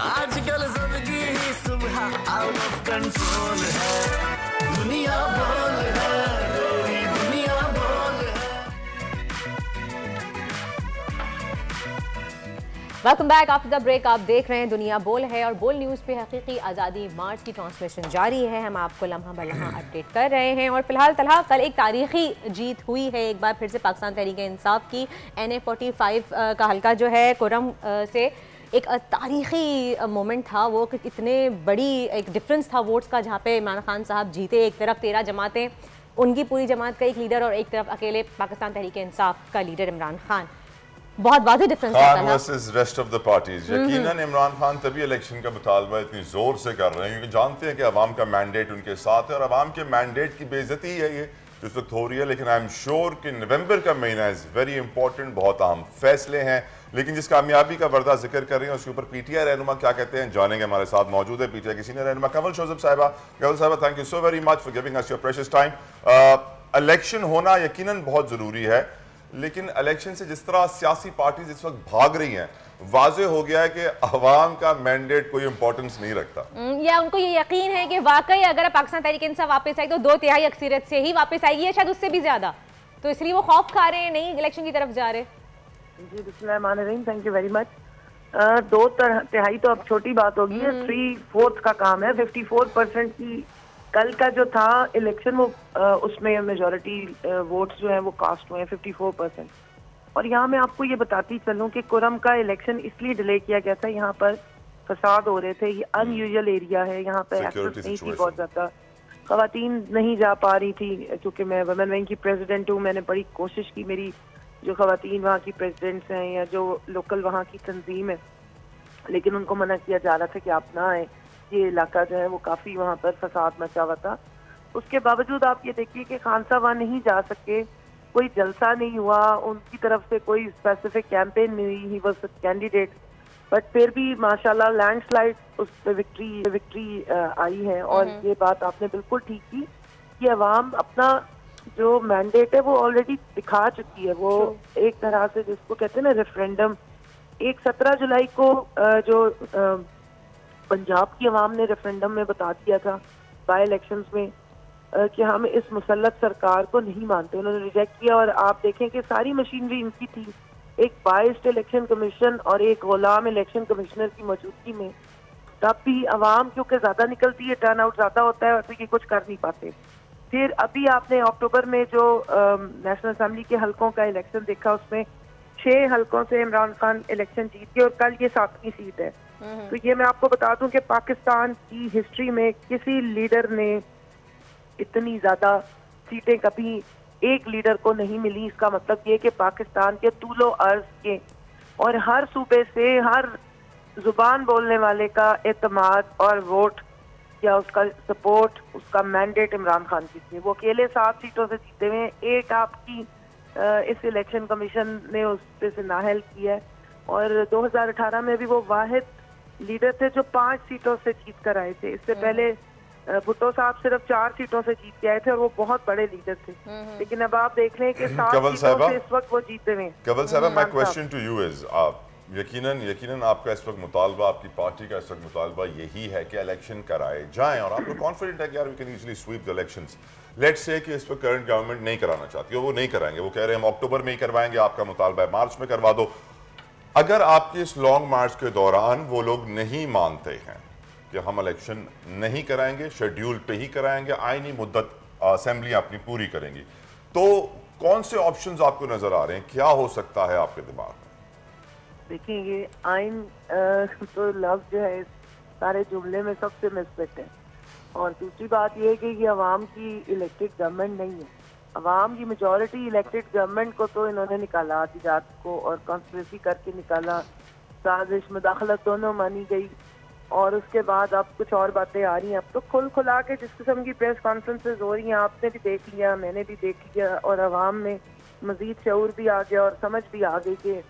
आजकल जिंदगी ही सुबह आउट ऑफ कंट्रोल है, दुनिया बोल है, दुनिया बोल है। Welcome back after the break. आप देख रहे हैं दुनिया बोल है और बोल न्यूज़ पे हकीकी आज़ादी मार्च की ट्रांसमिशन जारी है। हम आपको लम्हा बर लम्हा अपडेट कर रहे हैं और फिलहाल तलहा कल एक तारीखी जीत हुई है एक बार फिर से पाकिस्तान तहरीक-ए-इंसाफ की। NA-45 का हल्का जो है कुर्रम से एक तारीखी मोमेंट था वो, कि इतने बड़ी एक डिफरेंस था वोट्स का, जहाँ पे इमरान खान साहब जीते। एक तरफ 13 जमातें, उनकी पूरी जमात का एक लीडर, और एक तरफ अकेले पाकिस्तान तहरीक-ए-इंसाफ का लीडर इमरान खान। बहुत वाज़ेह difference Khan versus rest of the parties. यकीनन इमरान खान तभी इलेक्शन का मुतालबा इतनी जोर से कर रहे हैं क्योंकि जानते हैं कि अवाम का मैंडेट उनके साथ है और अवाम के मैंडेट की बेइज्जती है ये जो इस वक्त हो रही है। लेकिन आई एम श्योर कि नवंबर का महीना इज़ वेरी इंपॉर्टेंट, बहुत अहम फैसले हैं। लेकिन जिस कामयाबी का वर्दा जिक्र कर रहे हैं उसके ऊपर PTI रहनुमा क्या कहते हैं जानेंगे। हमारे साथ मौजूद है PTI की सीनियर रहनुमा कंवल शोजब साहिबा। कंवल साहिबा, thank you so very much for giving us your precious time. Election होना यकीनन बहुत ज़रूरी है, लेकिन इलेक्शन से जिस तरह सियासी पार्टीज इस वक्त भाग रही हैं, वाज़े हो गया है कि अवाम का मैंडेट कोई इंपॉर्टेंस नहीं रखता, या उनको ये यकीन है कि वाकई अगर पाकिस्तान तहरीक-ए-इंसाफ वापस आई तो 2/3 अक्सरियत से ही वापस आएगी, या शायद उससे भी ज्यादा, तो इसलिए वो खौफ खा रहे हैं, नहीं इलेक्शन की तरफ जा रहे। जी बिस्मिल्लाहिर्रहमानिर्रहीम, थैंक यू वेरी मच। 2/3 तो अब छोटी बात होगी, 3/4 का काम है। 54% की कल का जो था इलेक्शन वो उसमें मेजॉरिटी वोट्स जो है वो कास्ट हुए हैं 54%। और यहाँ मैं आपको ये बताती चलूँ कि कुर्रम का इलेक्शन इसलिए डिले किया गया था, यहाँ पर फसाद हो रहे थे, ये अनयूजुअल एरिया है, यहाँ पर एक्सेस नहीं थी बहुत ज़्यादा, खवातीन नहीं जा पा रही थी। क्योंकि मैं वुमेन विंग की प्रेसिडेंट हूँ, मैंने बड़ी कोशिश की, मेरी जो खवातीन वहाँ की प्रेसिडेंट्स हैं या जो लोकल वहाँ की तंजीम है, लेकिन उनको मना किया जा रहा था कि आप ना आए, ये इलाका जो है वो काफ़ी वहाँ पर फसाद मचा हुआ था। उसके बावजूद आप ये देखिए कि खान साहब वहाँ नहीं जा सके, कोई जलसा नहीं हुआ, उनकी तरफ से कोई स्पेसिफिक कैंपेन नहीं हुई, ही वाज कैंडिडेट, बट फिर भी माशाल्लाह लैंडस्लाइड उस पर विक्ट्री आई है। और ये बात आपने बिल्कुल ठीक की कि अवाम अपना जो मैंडेट है वो ऑलरेडी दिखा चुकी है। वो एक तरह से जिसको कहते हैं ना रेफरेंडम, एक 17 जुलाई को जो पंजाब की अवाम ने रेफरेंडम में बता दिया था बाई इलेक्शंस में कि हम इस मुसल्लत सरकार को नहीं मानते, उन्होंने रिजेक्ट किया। और आप देखें कि सारी मशीनरी इनकी थी, एक बाइस्ड इलेक्शन कमीशन और एक गुलाम इलेक्शन कमिश्नर की मौजूदगी में, तब भी अवाम क्योंकि ज़्यादा निकलती है, टर्न आउट ज़्यादा होता है, तो ये कुछ कर नहीं पाते। फिर अभी आपने अक्टूबर में जो नेशनल असम्बली के हलकों का इलेक्शन देखा, उसमें 6 हलकों से इमरान खान इलेक्शन जीत गए और कल ये 7वीं सीट है। तो ये मैं आपको बता दूं कि पाकिस्तान की हिस्ट्री में किसी लीडर ने इतनी ज्यादा सीटें कभी एक लीडर को नहीं मिली। इसका मतलब ये कि पाकिस्तान के तूलो अर्ज के और हर सूबे से हर जुबान बोलने वाले का एतमाद और वोट या उसका सपोर्ट, उसका मैंडेट इमरान खान की थी। वो अकेले 7 सीटों से जीते हुए हैं। एक आपकी इस इलेक्शन कमीशन ने उस पे से नाअहल किया है और 2018 में भी वो वाहिद लीडर थे जो 5 सीटों से जीत कर आए थे। इससे पहले भुट्टो साहब सिर्फ 4 सीटों से जीत के आए थे और वो बहुत बड़े लीडर थे। लेकिन अब आप देख लें कि 7 सीटों से इस वक्त वो जीते हुए। कंवल साहबा, my question to you is, आप यकीनन आपका इस वक्त मुतालबा, आपकी पार्टी का इस वक्त मुतालबा यही है कि इलेक्शन कराए जाएं और आप लोग कॉन्फिडेंट है कि यार we can easily sweep the elections. Let's say कि इस वक्त करंट गवर्नमेंट नहीं कराना चाहती है, वो नहीं कराएंगे, वो कह रहे हैं हम अक्टूबर में ही करवाएंगे, आपका मुतालबा है मार्च में करवा दो। अगर आपके इस लॉन्ग मार्च के दौरान वो लोग नहीं मानते हैं कि हम इलेक्शन नहीं कराएंगे, शेड्यूल पे ही कराएंगे, आईनी मुद्दत असेंबली अपनी पूरी करेंगी, तो कौन से ऑप्शंस आपको नजर आ रहे हैं, क्या हो सकता है आपके दिमाग में? देखिए, ये आइन तो लफ्ज जो है सारे जुमले में सबसे मिसफिट है। और दूसरी बात ये है कि ये अवाम की इलेक्टेड गवर्नमेंट नहीं है। अवाम की मेजॉरिटी इलेक्टेड गवर्नमेंट को तो इन्होंने निकाला, तिजारत को और कॉन्स्पिरेसी करके निकाला, साजिश मुदाखलत दोनों मानी गई, और उसके बाद अब कुछ और बातें आ रही हैं। अब तो खुल खुला के जिस किस्म की प्रेस कॉन्फ्रेंसेज हो रही हैं, आपने भी देख लिया, मैंने भी देख लिया, और अवाम में मजीद शऊर भी आ गया और समझ भी आ गई कि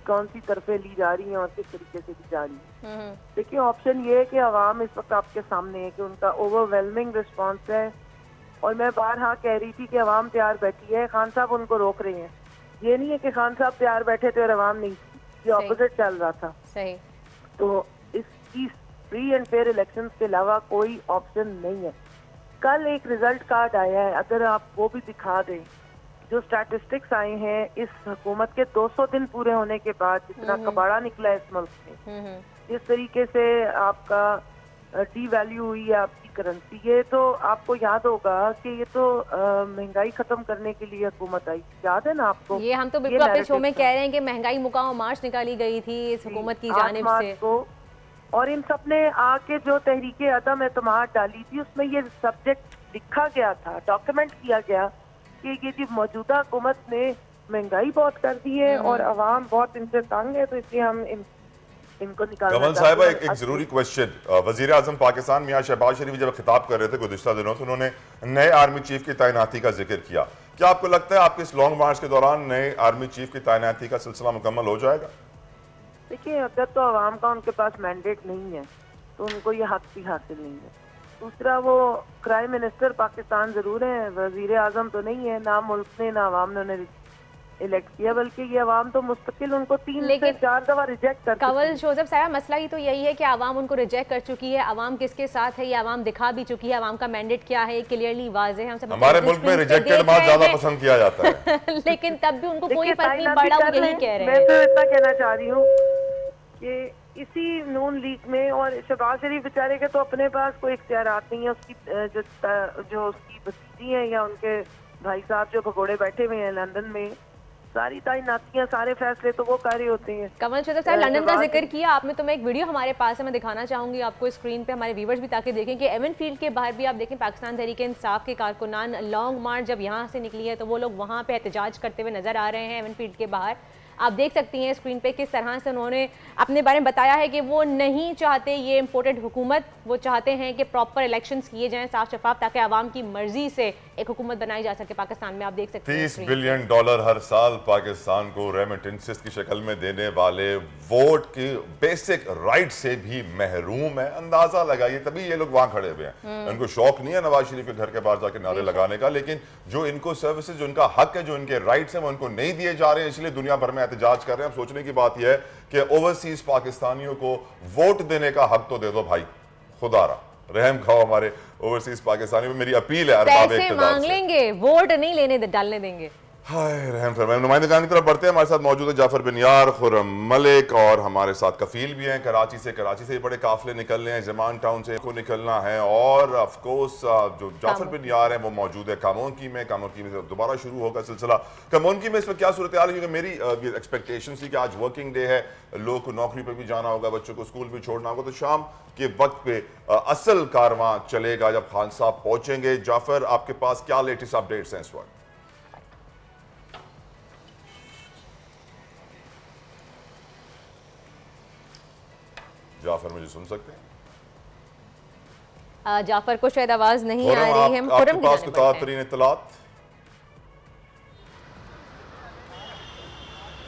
कौन सी तरफें ली जा रही हैं और किस तरीके से ली जा रही हैं। देखिए, ऑप्शन ये है कि अवाम इस वक्त आपके सामने है कि उनका ओवरवेलमिंग रिस्पॉन्स है, और मैं बारहा कह रही थी कि अवाम तैयार बैठी है, खान साहब उनको रोक रहे हैं। ये नहीं है कि खान साहब तैयार बैठे थे और अवाम नहीं, ये ऑपोजिट चल रहा था। सही। तो इसकी फ्री एंड फेयर इलेक्शंस के अलावा कोई ऑप्शन नहीं है। कल एक रिजल्ट कार्ड आया है, अगर आप वो भी दिखा दें, जो स्टैटिस्टिक्स आए हैं इस हुकूमत के 200 दिन पूरे होने के बाद, जितना कबाड़ा निकला है इस मुल्क में, जिस तरीके से आपका डी वैल्यू हुई है आपकी करेंसी, ये तो आपको याद होगा कि ये तो महंगाई खत्म करने के लिए हुकूमत आई, याद है ना आपको? ये हम तो बिल्कुल अपने शो में कह रहे हैं कि महंगाई मुकाम मार्च निकाली गई थी इस हुकूमत की जानिब से, और इन सब ने आके जो तहरीके अदम एतमाद डाली थी उसमें ये सब्जेक्ट लिखा गया था, डॉक्यूमेंट किया गया कि ये जो मौजूदा हुकूमत ने महंगाई बहुत कर दी है और अवाम बहुत इनसे तंग है, तो इसलिए हम इनको निकालना। कमल साहिबा, एक जरूरी क्वेश्चन, वजीर आजम पाकिस्तान मियां शहबाज शरीफ जब खिताब कर रहे थे गुज़िश्ता दिनों, तो उन्होंने नए आर्मी चीफ की तैनाती का जिक्र किया। क्या आपको लगता है आपके इस लॉन्ग मार्च के दौरान नए आर्मी चीफ की तैनाती का सिलसिला मुकम्मल हो जाएगा? देखिए, अगर तो अवाम का उनके पास मैंडेट नहीं है तो उनको ये हक भी हासिल नहीं है। दूसरा, वो प्राइम मिनिस्टर पाकिस्तान जरूर है, वजीर आजम तो नहीं है, ना मुल्क ने ना अवाम ने उन्हें इलेक्ट किया, बल्कि ये अवाम तो मुस्तकिल उनको 3 से 4 दफा रिजेक्ट कर। कंवल शोजब साहब, मसला ही तो यही है कि अवाम उनको रिजेक्ट कर चुकी है। अवाम किसके साथ है ये अवाम दिखा भी चुकी है, अवाम का मैंडेट क्या है क्लियरली वाज़ेह है। हम सब हमारे मुल्क में रिजेक्टेड माल ज्यादा पसंद किया जाता है लेकिन तब भी उनको कोई फर्क नहीं पड़ा, वो यही कह रहे हैं। मैं तो इतना कहना चाह रही हूँ कि इसी नून लीग में, और शहबाज शरीफ बेचारे के तो अपने पास कोई इख्तियारात नहीं है, उसकी जो उसकी भतीजी है या उनके भाई साहब जो भगोड़े बैठे हुए हैं लंदन में, सारी तैनातियां सारे फैसले तो वो कर रहे होते हैं। कमल शोजब साहब, लंदन का जिक्र किया आपने, तो मैं एक वीडियो हमारे पास है, मैं दिखाना चाहूंगी आपको स्क्रीन पे, हमारे व्यूवर्स भी ताकि देखें कि एवन फील्ड के बाहर भी आप देखें पाकिस्तान तहरीक इंसाफ के कारकुनान लॉन्ग मार्च जब यहाँ से निकली है तो वो लोग वहाँ पे एहतजाज करते हुए नजर आ रहे हैं एवन फील्ड के बाहर। आप देख सकती हैं स्क्रीन पे किस तरह से उन्होंने अपने बारे में बताया है कि वो नहीं चाहते ये इम्पोर्टेड हुकूमत, वो चाहते हैं कि प्रॉपर इलेक्शंस किए जाएं साफ शफाफ, ताकि आवाम की मर्जी से एक हुकूमत बनाई जा सके पाकिस्तान में। आप देख सकते हैं $30 बिलियन हर साल पाकिस्तान को रेमिटेंसेस की शक्ल में देने वाले वोट की बेसिक राइट से भी महरूम है। अंदाजा लगाइए, तभी ये लोग वहां खड़े हुए हैं। उनको शौक नहीं है नवाज शरीफ के घर के बाहर जाकर नारे लगाने का, लेकिन जो इनको सर्विसेज, जो इनका हक है, जो इनके राइट्स हैं, वो इनको नहीं दिए जा रहे हैं, इसलिए दुनिया भर में एहतजाज कर रहे हैं। अब सोचने की बात यह है कि ओवरसीज पाकिस्तानियों को वोट देने का हक तो दे दो भाई, खुदारा रहम खाओ हमारे ओवरसीज पाकिस्तानियों में। मेरी अपील है, पैसे मांग लेंगे, वोट नहीं लेने डालने देंगे। हाय रहम फरमाए। नुमाइंदगान की तरफ बढ़ते हैं। हमारे साथ मौजूद है जाफर बिन यार, खुर्रम मलिक, और हमारे साथ कफील भी हैं कराची से बड़े काफिले निकल रहे हैं, जमान टाउन से को निकलना है, और ऑफ कोर्स जो जाफर बिन यार हैं वो मौजूद है कामोनकी में से दोबारा शुरू होगा सिलसिला। कामोनकी में इस वक्त क्या सूरत हाल है? क्योंकि मेरी एक्सपेक्टेशन थी कि आज वर्किंग डे है, लोगों को नौकरी पर भी जाना होगा, बच्चों को स्कूल भी छोड़ना होगा, तो शाम के वक्त पे असल कारवां चलेगा जब खान साहब पहुंचेंगे। जाफर, आपके पास क्या लेटेस्ट अपडेट्स हैं इस वक्त? जाफर मुझे सुन सकते हैं? जाफर को शायद आवाज नहीं आ रही है। आपके पास कोई ताज़ा तरीन इत्तलात?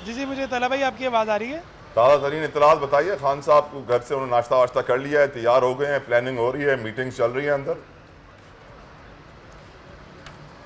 जी मुझे तला भाई आपकी आवाज आ रही है। ताज़ा तरीन इत्तलात बताइए। खान साहब को घर से उन्होंने नाश्ता वाश्ता कर लिया है, तैयार हो गए हैं, प्लानिंग हो रही है, मीटिंग्स चल रही है अंदर?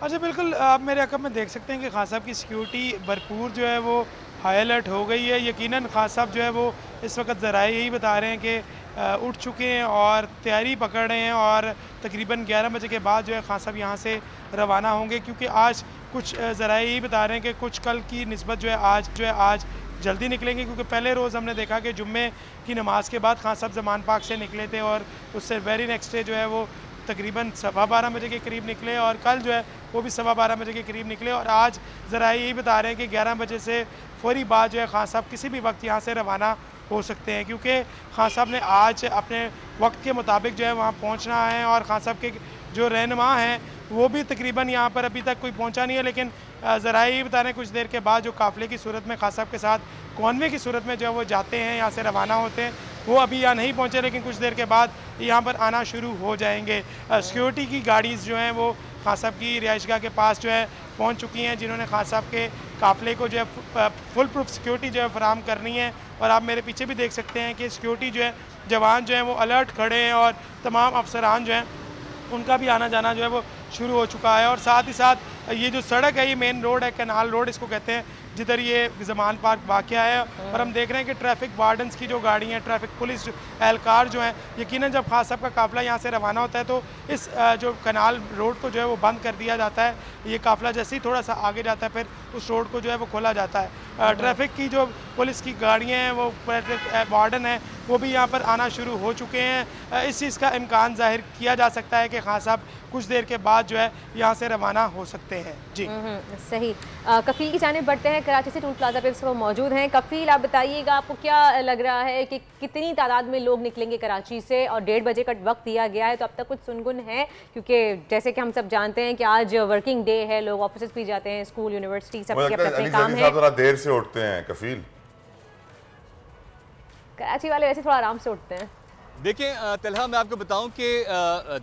अच्छा बिल्कुल, आप मेरे अकब में देख सकते हैं कि खान साहब की सिक्योरिटी भरपूर जो है वो हाई अलर्ट हो गई है। यकीनन खान साहब जो है वो इस वक्त ज़राए यही बता रहे हैं कि उठ चुके हैं और तैयारी पकड़ रहे हैं और तकरीबन 11 बजे के बाद जो है खान साहब यहाँ से रवाना होंगे, क्योंकि आज कुछ ज़राए यही बता रहे हैं कि कुछ कल की निस्बत जो है आज जल्दी निकलेंगे, क्योंकि पहले रोज़ हमने देखा कि जुम्मे की नमाज के बाद खान साहब ज़मान पाक से निकले थे और उससे वेरी नेक्स्ट डे जो है वो तकरीबन 12:15 बजे के करीब निकले और कल जो है वो भी 12:15 बजे के करीब निकले और आज ज़रा यही बता रहे हैं कि 11 बजे से फौरी बाद जो है खान साहब किसी भी वक्त यहाँ से रवाना हो सकते हैं, क्योंकि खान साहब ने आज अपने वक्त के मुताबिक जो है वहाँ पहुँचना है और खान साहब के जो रहनुमा हैं वो भी तकरीबन यहाँ पर अभी तक कोई पहुँचा नहीं है। लेकिन ज़रा ये बता रहे हैं कुछ देर के बाद जो काफ़िले की सूरत में खान साहब के साथ कॉन्वे की सूरत में जो है वो जाते हैं, यहाँ से रवाना होते हैं, वो अभी यहाँ नहीं पहुँचे, लेकिन कुछ देर के बाद यहाँ पर आना शुरू हो जाएंगे। सिक्योरिटी की गाड़ीज़ जो हैं वो खान साहब की रिहाइशगाह के पास जो है पहुँच चुकी हैं, जिन्होंने खान साहब के काफ़िले को जो है फुल प्रूफ सिक्योरिटी जो है फराहम करनी है। और आप मेरे पीछे भी देख सकते हैं कि सिक्योरिटी जो है जवान जो हैं वो अलर्ट खड़े हैं और तमाम अफसरान जो हैं उनका भी आना जाना जो है वो शुरू हो चुका है। और साथ ही साथ ये जो सड़क है, ये मेन रोड है, कैनाल रोड इसको कहते हैं, जिधर ये ज़मान पार्क वाक़या है। और हम देख रहे हैं कि ट्रैफिक वार्डन्स की जो गाड़ी हैं, ट्रैफिक पुलिस एहलकार जो हैं, यकीनन जब खान साहब का काफ़िला यहाँ से रवाना होता है तो इस जो कैनाल रोड को जो है वो बंद कर दिया जाता है। ये काफ़िला जैसे ही थोड़ा सा आगे जाता है फिर उस रोड को जो है वो खोला जाता है। ट्रैफिक की जो पुलिस की गाड़ियाँ हैं, वो वार्डन हैं, वो भी यहाँ पर आना शुरू हो चुके हैं। इस चीज़ का इम्कान जाहिर किया जा सकता है कि खान साहब कुछ देर के बाद जो है यहाँ से रवाना हो सकते हैं। जी सही। कफील की जानिब बढ़ते हैं, कराची से टूल प्लाजा पे वो मौजूद हैं। कफील, आप बताइएगा आपको क्या लग रहा है कि कितनी तादाद में लोग निकलेंगे कराची से, और 1:30 बजे का वक्त दिया गया है, तो अब तक कुछ सुनगुन है? क्योंकि जैसे कि हम सब जानते हैं कि आज वर्किंग डे है, लोग ऑफिस भी जाते हैं, स्कूल यूनिवर्सिटी सबके अपने काम है। थोड़ा देर से उठते हैं कफील, कराची वाले वैसे थोड़ा आराम से उठते हैं। देखिए तलहा, मैं आपको बताऊं कि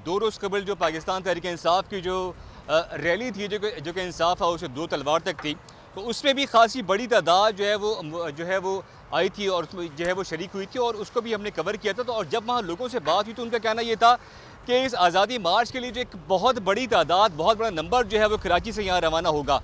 2 रोज़ कबल जो पाकिस्तान तहरीक इंसाफ की जो रैली थी, जो कि इंसाफ हाउस से 2 तलवार तक थी, तो उसमें भी खासी बड़ी तादाद जो है वो आई थी और उसमें जो है वो शरीक हुई थी और उसको भी हमने कवर किया था। तो और जब वहाँ लोगों से बात हुई तो उनका कहना ये था कि इस आज़ादी मार्च के लिए जो एक बहुत बड़ी तादाद, बहुत बड़ा नंबर जो है वो कराची से यहाँ रवाना होगा।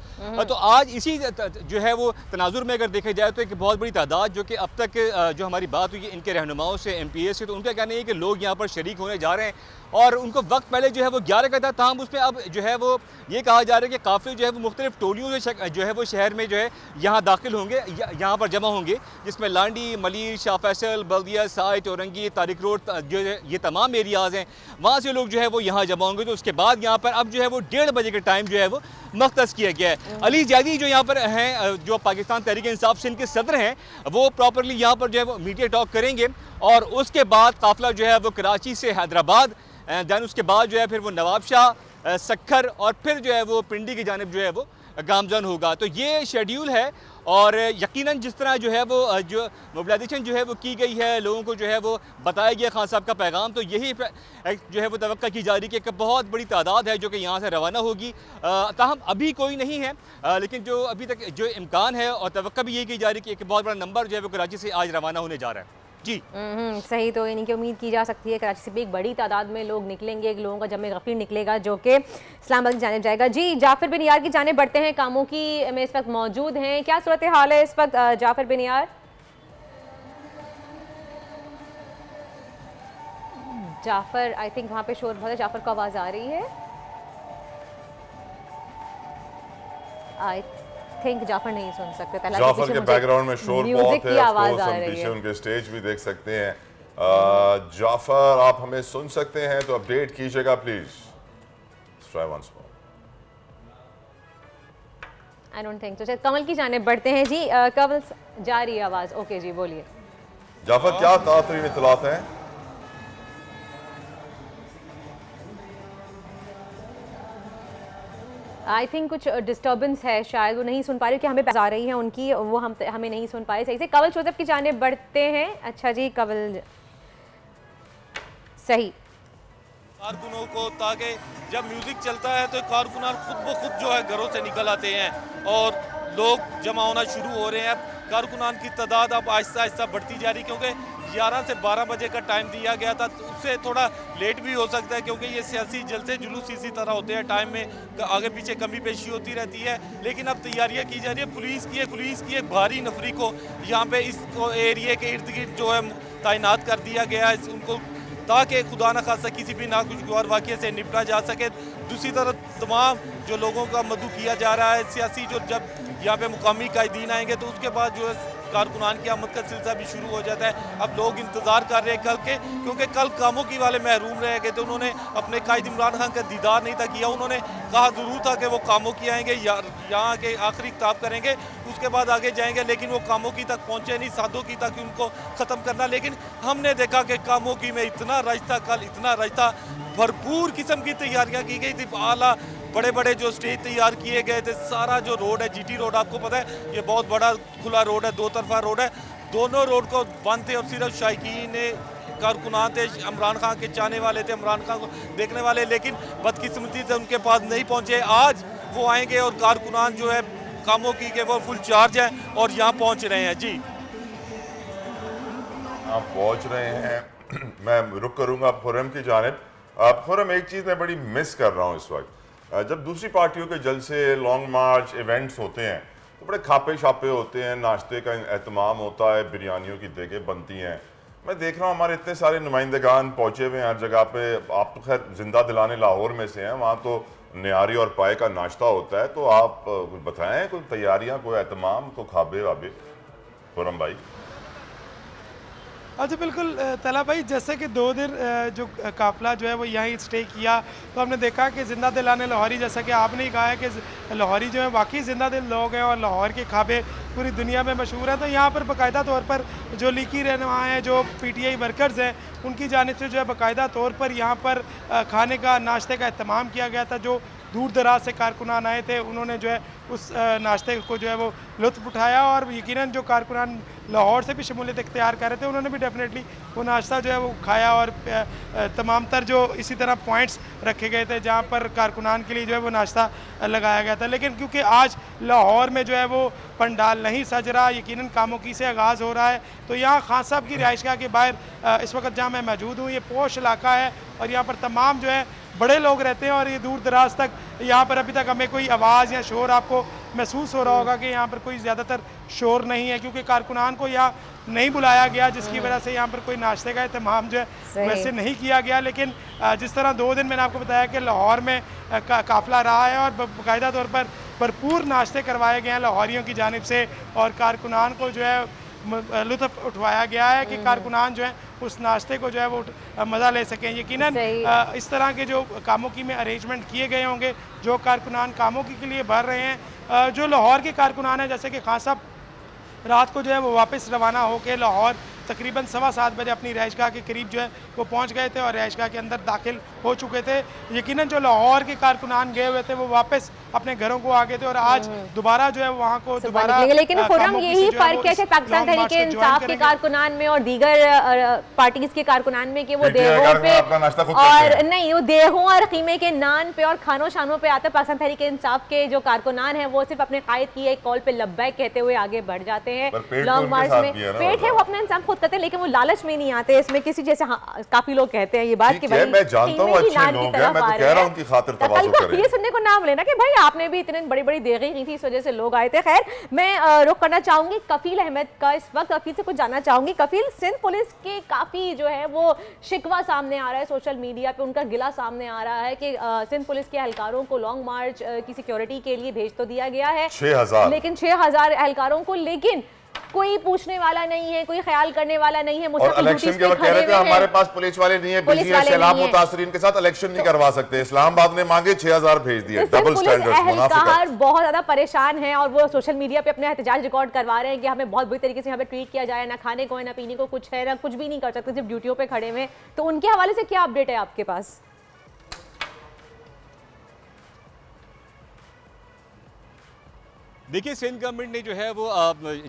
तो आज इसी जो है वो तनाजुर में अगर देखा जाए तो एक बहुत बड़ी तादाद जो कि अब तक जो हमारी बात हुई इनके रहनुमाओं से, MPA से, तो उनका कहना है कि लोग यहाँ पर शरीक होने जा रहे हैं और उनको वक्त पहले जो है वो 11 का था, ताहम उसमें अब जो है वो ये कहा जा रहा है कि काफ़िले जो है वो मुख्तलिफ टोलियों से जो है वो शहर में जो है यहाँ दाखिल होंगे, यहाँ पर जमा होंगे, जिसमें लांडी, मलीर, शाह फैसल, बल्दिया, साइट, औरंगी, तारिक रोड, जो ये तमाम एरियाज़ हैं, वहाँ से लोग जो है वो यहाँ जमा होंगे। तो उसके बाद यहाँ पर अब जो है वो 1:30 बजे के टाइम जो है वो मख्तस किया गया है। अली जैदी जो यहाँ पर हैं, जो पाकिस्तान तहरीक इंसाफ सिंध के सदर हैं, वो प्रॉपरली यहाँ पर जो है वो मीडिया टॉक करेंगे और उसके बाद काफ़िला जो है वो कराची से हैदराबाद, दैन उसके बाद जो है फिर वो नवाबशाह, सक्खर और फिर जो है वो पिंडी की जानिब जो है वो गामजन होगा। तो ये शेड्यूल है और यकीनन जिस तरह जो है वो जो मोबिलाइजेशन जो है वो की गई है, लोगों को जो है वो बताया गया खान साहब का पैगाम, तो यही जो है वो तवक्का की जा रही है कि एक बहुत बड़ी तादाद है जो कि यहाँ से रवाना होगी। ताहम अभी कोई नहीं है, लेकिन जो अभी तक जो इम्कान है और तवक्का भी यही की जा रही है कि एक बहुत बड़ा नंबर जो है वो कराची से आज रवाना होने जा रहा है। जी सही। तो यानी कि उम्मीद की जा सकती है कराची से भी एक बड़ी तादाद में लोग निकलेंगे, लोगों का जमे गफीर निकलेगा जो कि इस्लामाबाद की जानिब जाएगा। जी जाफर बिन यार की जानिब बढ़ते हैं, कामों की में इस वक्त मौजूद हैं, क्या सूरत हाल है इस वक्त जाफर बिन यार? जाफर, आई थिंक वहाँ पे शोर बहुत है, जाफर को आवाज़ आ रही है? आई थिंक जाफर नहीं सुन सकते। जाफर के बैकग्राउंड में शोर बहुत है, आवाज आ रही है, उनके स्टेज भी देख सकते हैं। जाफर, आप हमें सुन सकते हैं तो अपडेट कीजिएगा please. Try once more. I don't think so. कमल की जानिब बढ़ते हैं। जी कमल, जा रही है आवाज? ओके जी बोलिए। जाफर, क्या ताज़ा इत्तलात हैं? आई थिंक कुछ डिस्टर्बेंस है, शायद वो नहीं सुन पा रही कि हमें आ रही है उनकी, वो हमें नहीं सुन पा रहे सही से। कवल शोजब की जानिब बढ़ते हैं। अच्छा जी कवल, सही। कारकुनों को, ताकि जब म्यूजिक चलता है तो कारकुनान खुद ब खुद जो है घरों से निकल आते हैं और लोग जमा होना शुरू हो रहे हैं। कारकुनान की तादाद अब आहिस्ता आहिस्ता बढ़ती जा रही, क्योंकि 11 से 12 बजे का टाइम दिया गया था, तो उससे थोड़ा लेट भी हो सकता है, क्योंकि ये सियासी जलसे जुलूस इसी तरह होते हैं, टाइम में आगे पीछे कमी पेशी होती रहती है। लेकिन अब तैयारियां की जा रही है। पुलिस की एक भारी नफरी को यहाँ पे इस एरिए के इर्द गिर्द जो है तैनात कर दिया गया है उनको, ताकि खुदा न खासा किसी भी नाखुशगवार वाक़े से निपटा जा सके। दूसरी तरफ तमाम जो लोगों का मदऊ किया जा रहा है सियासी, जो जब यहाँ पे मुकामी कायदीन आएंगे तो उसके बाद जो है कारकुनान की आमद का सिलसिला भी शुरू हो जाता है। अब लोग इंतज़ार कर रहे हैं कल के, क्योंकि कल कामों की वाले महरूम रह गए थे, उन्होंने अपने कायद इमरान खान का दीदार नहीं था किया। उन्होंने कहा ज़रूर था कि वो कामों की आएंगे, यहाँ के आखिरी किताब करेंगे, उसके बाद आगे जाएंगे, लेकिन वो कामों की तक पहुँचे नहीं, सादों की तक उनको ख़त्म करना। लेकिन हमने देखा कि कामों की में इतना रश था, कल इतना रश था, भरपूर किस्म की तैयारियाँ की गई थी, आला बड़े बड़े जो स्टेज तैयार किए गए थे। सारा जो रोड है GT रोड, आपको पता है ये बहुत बड़ा खुला रोड है, 2 तरफा रोड है, दोनों रोड को बंद थे और सिर्फ शायकीन कारकुनान थे, इमरान खान के चाहने वाले थे, इमरान खान को देखने वाले, लेकिन बदकिस्मती से उनके पास नहीं पहुँचे। आज वो आएंगे और कारकुनान जो है कामों की के वो फुल चार्ज है और यहाँ पहुँच रहे हैं। जी आप पहुँच रहे हैं, मैं रुक करूँगा खुर्रम की जानिब। खुर्रम, एक चीज़ मैं बड़ी मिस कर रहा हूँ इस वक्त, जब दूसरी पार्टियों के जलसे, लॉन्ग मार्च, इवेंट्स होते हैं तो बड़े खापे छापे होते हैं, नाश्ते का एहतमाम होता है, बिरयानियों की देगें बनती हैं। मैं देख रहा हूँ हमारे इतने सारे नुमाइंदगान पहुँचे हुए हैं हर जगह पे। आप तो खैर जिंदा दिलाने लाहौर में से हैं, वहाँ तो न्यारी और पाए का नाश्ता होता है, तो आप कुछ बताएं, कोई तैयारियाँ, कोई एहतमाम, कोई खाबे वाबे? खुर्रम भाई। अच्छा बिल्कुल तला भाई, जैसे कि 2 दिन जो काफ़िला जो है वो यहीं स्टे किया, तो हमने देखा कि ज़िंदा दिलाने लाहौरी, जैसा कि आपने ही कहा है कि लाहौरी जो है वाकई ज़िंदा दिल लोग हैं और लाहौर के खाबे पूरी दुनिया में मशहूर हैं। तो यहाँ पर बाकायदा तौर पर जो लीकी रहनुमा हैं, जो PTI वर्कर्स हैं, उनकी जानिब से जो है बाकायदा तौर पर यहाँ पर खाने का, नाश्ते का अहतमाम किया गया था। जो दूर दराज से कारकुनान आए थे, उन्होंने जो है उस नाश्ते को जो है वो लुत्फ़ उठाया, और यकीनन जो कारकुनान लाहौर से भी शमूलियत इख्तियार कर रहे थे, उन्होंने भी डेफिनेटली वो नाश्ता जो है वो खाया। और तमाम तर जो इसी तरह पॉइंट्स रखे गए थे जहाँ पर कारकुनान के लिए जो है वो नाश्ता लगाया गया था। लेकिन क्योंकि आज लाहौर में जो है वो पंडाल नहीं सज रहा, यकीनन कामोकी से आगाज़ हो रहा है, तो यहाँ खान साहब की रिहाइशगाह के बाहर इस वक्त जहाँ मैं मौजूद हूँ, ये पोश इलाका है और यहाँ पर तमाम जो है बड़े लोग रहते हैं, और ये दूर दराज तक यहाँ पर अभी तक हमें कोई आवाज़ या शोर आपको महसूस हो रहा होगा कि यहाँ पर कोई ज़्यादातर शोर नहीं है, क्योंकि कारकुनान को यहाँ नहीं बुलाया गया, जिसकी वजह से यहाँ पर कोई नाश्ते का अहतमाम जो है वैसे नहीं किया गया। लेकिन जिस तरह 2 दिन मैंने आपको बताया कि लाहौर में काफ़िला रहा है और बाकायदा तौर पर भरपूर नाश्ते करवाए गए हैं लाहौरियों की जानिब से, और कारकुनान को जो है लुत्फ़ उठवाया गया है कि कारकुनान जो है उस नाश्ते को जो है वो मज़ा ले सकें। यकीनन इस तरह के जो कामोकी में अरेंजमेंट किए गए होंगे, जो कारकुनान कामोकी के लिए भर रहे हैं, जो लाहौर के कारकुनान हैं, जैसे कि खान साहब रात को जो है वो वापस रवाना होकर लाहौर तकरीबन 7:15 बजे अपनी रिहाइशगाह के करीब जो है वो पहुंच गए थे और रिहाइशगाह के अंदर दाखिल हो चुके थे। यकीनन जो लाहौर के कारकुनान गए हुए थे वो वापस अपने घरों को आ गए थे और आज दोबारा जो है वहाँ को दोबारा। लेकिन खुर्रम यही फर्क है पाकिस्तान तहरीक इंसाफ के कारकुनान में और दीगर पार्टीज के कारकुनान में कि वो देहों पे और नहीं, वो देहों और कीमे के नान पे और खानों शानों पे आते। पाकिस्तान तहरीक इंसाफ के जो कारकुनान है वो सिर्फ अपने कायद की एक कॉल पे लब्बैक कहते हुए आगे बढ़ जाते हैं। लॉन्ग मार्च में पेट है वो अपना इंसान खुद करते हैं, लेकिन वो लालच में नहीं आते। इसमें किसी जैसे काफी लोग कहते हैं ये बात कि भाई मैं जानता हूं अच्छे लोग हैं, मैं तो कह रहा हूं उनकी खातिर तवाज़ु करें। ये सुनने को नाम लेना कि भाई आपने भी इतनी बड़ी बड़ी देगी की थी, इस वजह से लोग आए थे। खैर, मैं रुख करना चाहूंगी कफील अहमद का इस वक्त। कफील से कुछ जानना चाहूंगी। कफील, सिंध पुलिस के काफी जो है वो शिकवा सामने आ रहा है सोशल मीडिया पे, उनका गिला सामने आ रहा है कि सिंध पुलिस के एहलकारों को लॉन्ग मार्च की सिक्योरिटी के लिए भेज तो दिया गया है 6000, लेकिन 6000 एहलकारों को, लेकिन कोई पूछने वाला नहीं है, कोई ख्याल करने वाला नहीं है। और इलेक्शन के वक्त कह रहे थे हमारे पास पुलिस वाले नहीं है, बिजी है, सैलाब मुतासरीन के साथ इलेक्शन नहीं करवा सकते। इस्लामाबाद ने मांगे 6000 भेज दिए। डबल स्टैंडर्ड, एहलकार बहुत ज्यादा परेशान है और वो सोशल मीडिया पे अपने एहतजाज रिकॉर्ड करवा रहे हैं कि हमें बहुत बुरी तरीके से यहाँ पे ट्रीट किया जाए, ना खाने को है, ना पीने को कुछ है, ना कुछ भी नहीं कर सकते, सिर्फ ड्यूटियों पे खड़े हुए। तो उनके हवाले से क्या अपडेट है आपके पास? देखिए, सिंध गवर्नमेंट ने जो है वो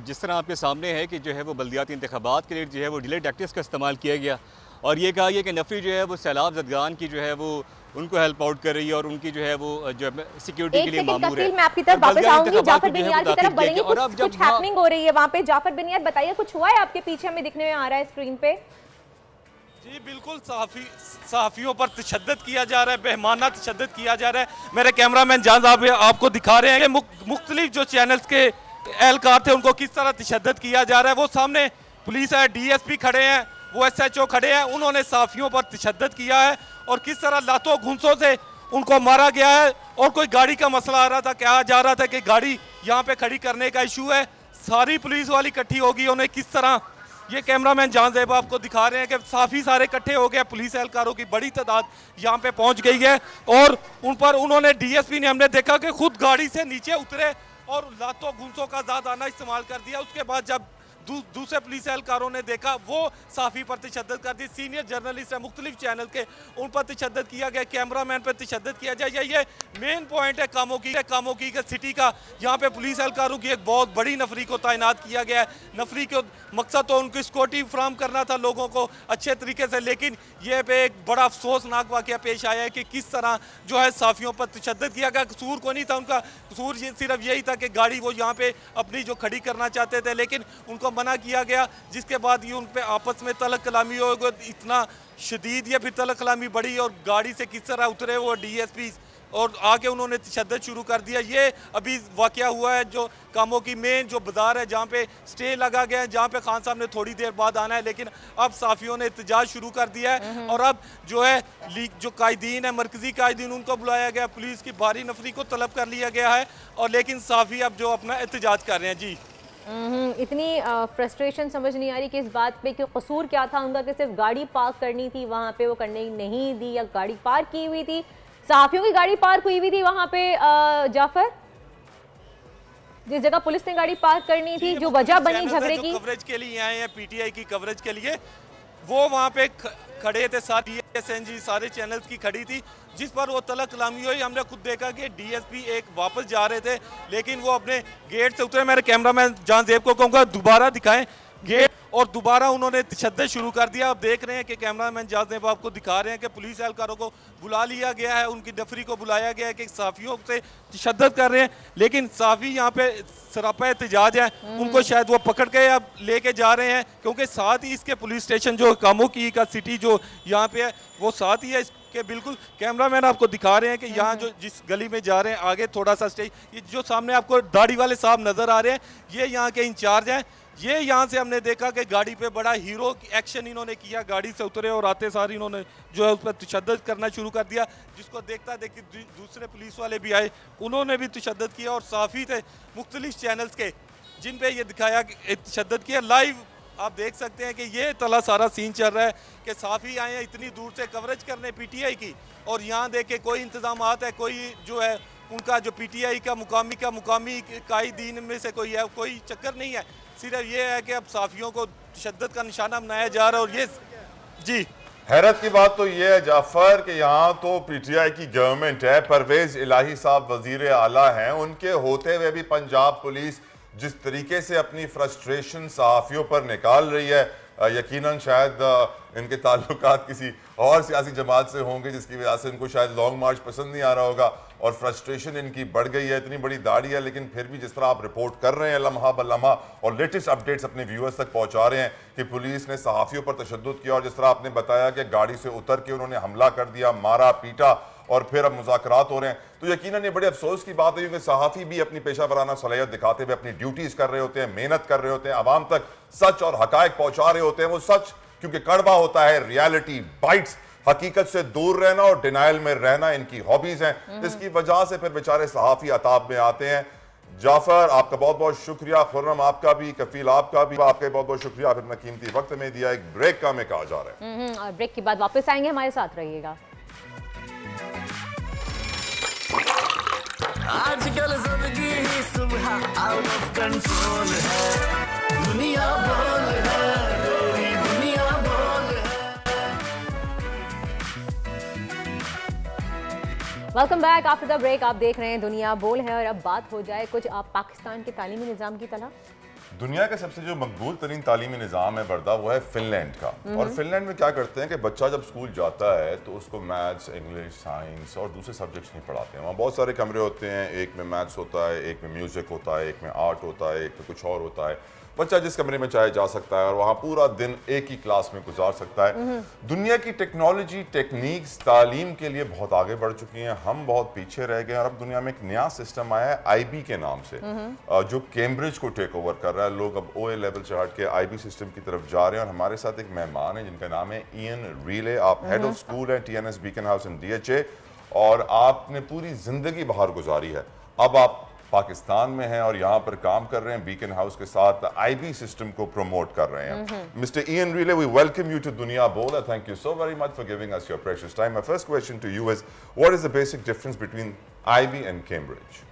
जिस तरह आपके सामने है कि जो है वो बल्दियाती इंतखाबात के लिए जो है वो डिले टैक्टिक्स का इस्तेमाल किया गया और ये कहा गया कि नफरी जो है वो सैलाब जदगान की जो है वो उनको हेल्प आउट कर रही है और उनकी जो है वो जो सिक्योरिटी के लिए मामूर है। मैं आपकी तरफ वापस आऊंगी, जाफर बिनियाद की तरफ बढ़ेंगे। कुछ हैपनिंग हो रही है वहाँ पे। जाफर बिनियाद बताइए, कुछ हुआ है आपके पीछे हमें दिखने में आ रहा है स्क्रीन पे? जी बिल्कुल, सहाफ़ियों पर तशद्दुद किया जा रहा है, बेहमाना तशद्दुद किया जा रहा है। मेरे कैमरामैन जान साहब आपको दिखा रहे हैं कि मुख्तलिफ जो चैनल्स के एहलकार थे उनको किस तरह तशद्दुद किया जा रहा है। वो सामने पुलिस है, DSP खड़े हैं, वो SHO खड़े हैं, उन्होंने साफियों पर तशद्दुद किया है और किस तरह लातों घूंसों से उनको मारा गया है। और कोई गाड़ी का मसला आ रहा था, कहा जा रहा था कि गाड़ी यहाँ पे खड़ी करने का इशू है, सारी पुलिस वाली इकट्ठी होगी, उन्हें किस तरह ये कैमरामैन जान ज़ेब आपको दिखा रहे हैं कि काफ़ी सारे इकट्ठे हो गए, पुलिस एहलकारों की बड़ी तादाद यहाँ पे पहुँच गई है और उन पर उन्होंने DSP ने हमने देखा कि खुद गाड़ी से नीचे उतरे और लातों घूंसों का ज़्यादा इस्तेमाल कर दिया। उसके बाद जब दूसरे पुलिस एहलकारों ने देखा, वो साफ़ी पर तशद्दुद कर दी, सीनियर जर्नलिस्ट है मुख्तलिफ चैनल के, उन पर तशद्दुद किया गया, कैमरामैन पर तशद्दुद किया जाए। ये मेन पॉइंट है कामों की सिटी का। यहाँ पे पुलिस एहलकारों की एक बहुत बड़ी नफरी को तैनात किया गया है। नफरी के मकसद तो उनको सिक्योरिटी फ्राहम करना था लोगों को अच्छे तरीके से, लेकिन ये पे एक बड़ा अफसोसनाक वाक़या पेश आया है कि किस तरह जो है साफ़ियों पर तशद्दुद किया गया। कसूर को नहीं था उनका, कसूर सिर्फ यही था कि गाड़ी वो यहाँ पे अपनी जो खड़ी करना चाहते थे, लेकिन उनको मना किया गया, जिसके बाद ये उन पे आपस में तलक कलामी हो गई, इतना शदीद या फिर तलक कलामी बढ़ी और गाड़ी से किस तरह उतरे वो DSP और आके उन्होंने तशद्दुद शुरू कर दिया। ये अभी वाक़या हुआ है जो कामों की मेन जो बाज़ार है, जहाँ पे स्टे लगा गया है, जहाँ पे खान साहब ने थोड़ी देर बाद आना है, लेकिन अब साफ़ियों ने एहतजाज शुरू कर दिया है और अब जो है जो कायदीन है, मरकज़ी कायदीन, उनको बुलाया गया, पुलिस की भारी नफरी को तलब कर लिया गया है और लेकिन साफ़ी अब जो अपना एहतजाज कर रहे हैं। जी इतनी फ्रस्ट्रेशन समझ नहीं आ रही कि इस बात पे कि कसूर क्या था उनका कि सिर्फ गाड़ी पार्क करनी थी वहाँ पे, वो करने नहीं दी, या गाड़ी पार्क की हुई थी, सहाफ़ियों की गाड़ी पार्क हुई थी वहाँ पे जाफर, जिस जगह पुलिस ने गाड़ी पार्क करनी थी, जो वजह बनी झगड़े की। कवरेज के लिए आए हैं, PTI की कवरेज के लिए, वो वहाँ पे खड़े थे, सारी SNG सारे चैनल्स की खड़ी थी, जिस पर वो तलक कलामी हुई। हमने खुद देखा कि DSP एक वापस जा रहे थे, लेकिन वो अपने गेट से उतरे। मेरे कैमरामैन जान ज़ेब को कहूँगा दोबारा दिखाएं गेट, और दोबारा उन्होंने तशद्दुद शुरू कर दिया। आप देख रहे हैं कि कैमरामैन जान ज़ेब आपको दिखा रहे हैं कि पुलिस एहलकारों को बुला लिया गया है, उनकी नफरी को बुलाया गया है कि साफ़ियों से तशद्दुद कर रहे हैं, लेकिन साफ़ी यहाँ पे सरापा एहतजाज है, उनको शायद वो पकड़ के अब लेके जा रहे हैं, क्योंकि साथ ही इसके पुलिस स्टेशन जो कामों की का सिटी जो यहाँ पे है वो साथ ही है इसके बिल्कुल। कैमरामैन आपको दिखा रहे हैं कि यहाँ जो जिस गली में जा रहे हैं आगे थोड़ा सा स्टेज, ये जो सामने आपको दाढ़ी वाले साहब नजर आ रहे हैं, ये यहाँ के इंचार्ज हैं। ये यहाँ से हमने देखा कि गाड़ी पे बड़ा हीरो एक्शन इन्होंने किया, गाड़ी से उतरे और आते सार इन्होंने जो है उस पर तशद्दुद करना शुरू कर दिया, जिसको देखता देखी दूसरे पुलिस वाले भी आए, उन्होंने भी तशद्दुद किया और साफ़ी थे मुख्तलिफ चैनल्स के जिन पे ये दिखाया तशद्दुद किया। लाइव आप देख सकते हैं कि ये तला सारा सीन चल रहा है कि साफ़ी आए हैं इतनी दूर से कवरेज करने PTI की, और यहाँ देखे कोई इंतजामात है, कोई जो है उनका जो PTI का मुकामी कायदीन में से कोई है, कोई चक्कर नहीं है, सिर्फ ये है कि अब साफ़ियों को तशद्दुद का निशाना बनाया जा रहा है। और ये जी हैरत की बात तो ये है जाफर कि यहाँ तो PTI की गवर्नमेंट है, परवेज इलाही साहब वजीर आला हैं, उनके होते हुए भी पंजाब पुलिस जिस तरीके से अपनी फ्रस्ट्रेशन सहाफ़ियों पर निकाल रही है, यकीनन शायद इनके ताल्लुकात किसी और सियासी जमात से होंगे, जिसकी वजह से इनको शायद लॉन्ग मार्च पसंद नहीं आ रहा होगा और फ्रस्ट्रेशन इनकी बढ़ गई है। इतनी बड़ी दाढ़ी है, लेकिन फिर भी जिस तरह आप रिपोर्ट कर रहे हैं लम्हा ब लम्हा और लेटेस्ट अपडेट्स अपने व्यूअर्स तक पहुंचा रहे हैं कि पुलिस ने सहाफ़ियों पर तशद्दुद किया, और जिस तरह आपने बताया कि गाड़ी से उतर के उन्होंने हमला कर दिया, मारा पीटा, और फिर अब मुज़ाकरात हो रहे हैं, तो यकीनन ये बड़े अफसोस की बात है, क्योंकि सहाफ़ी भी अपनी पेशा वराना सलाहियत दिखाते हुए अपनी ड्यूटीज़ कर रहे होते हैं, मेहनत कर रहे होते हैं, आवाम तक सच और हकायक पहुंचा रहे होते हैं। वो सच क्योंकि कड़वा होता है, रियलिटी बाइट्स, हकीकत से दूर रहना और डिनाइल में रहना इनकी हॉबीज हैं, इसकी वजह से फिर बेचारे सहाफ़ी अताब में आते हैं। जाफर आपका बहुत बहुत शुक्रिया, खुर्रम आपका भी, कफील आपका भी, आपका बहुत बहुत शुक्रिया, आप इतना कीमती वक्त में दिया। एक ब्रेक का हमें कहा जा रहा है और ब्रेक के बाद वापस आएंगे, हमारे साथ रहिएगा। आजकल जिंदगी ही सुबह आउट ऑफ कंट्रोल है, दुनिया बोल है, तेरी दुनिया बोल है। Welcome back after the break. आप देख रहे हैं दुनिया बोल है और अब बात हो जाए कुछ आप पाकिस्तान के तालीमी निज़ाम की तरह। दुनिया का सबसे जो मकबूल तरीन तालीमी निज़ाम है बरदा, वो है फिनलैंड का। और फिनलैंड में क्या करते हैं कि बच्चा जब स्कूल जाता है तो उसको मैथ्स, इंग्लिश, साइंस और दूसरे सब्जेक्ट्स नहीं पढ़ाते हैं। वहाँ बहुत सारे कमरे होते हैं, एक में मैथ्स होता है, एक में म्यूज़िक होता है, एक में आर्ट होता है, एक में कुछ और होता है। बच्चा जिस कमरे में चाहे जा सकता है और वहाँ पूरा दिन एक ही क्लास में गुजार सकता है। दुनिया की टेक्नोलॉजी, टेक्निक्स तालीम के लिए बहुत आगे बढ़ चुकी हैं, हम बहुत पीछे रह गए। और अब दुनिया में एक नया सिस्टम आया है IB के नाम से, जो कैम्ब्रिज को टेक ओवर कर कर रहा है, लोग अब OA लेवल से हट के IB सिस्टम की तरफ जा रहे हैं। और हमारे साथ एक मेहमान है जिनका नाम है ईयन रीले। आप हेड ऑफ स्कूल हैं TNS beacon house in DHA, और आपने पूरी जिंदगी बाहर गुजारी है। अब आप पाकिस्तान में हैं और यहाँ पर काम कर रहे हैं, बीकन हाउस के साथ IB सिस्टम को प्रमोट कर रहे हैं। Mister Ian Riley, we welcome you to Duniya Bol. Thank you so very much for giving us your precious time. My first question to you is, what is the basic difference between IB and Cambridge?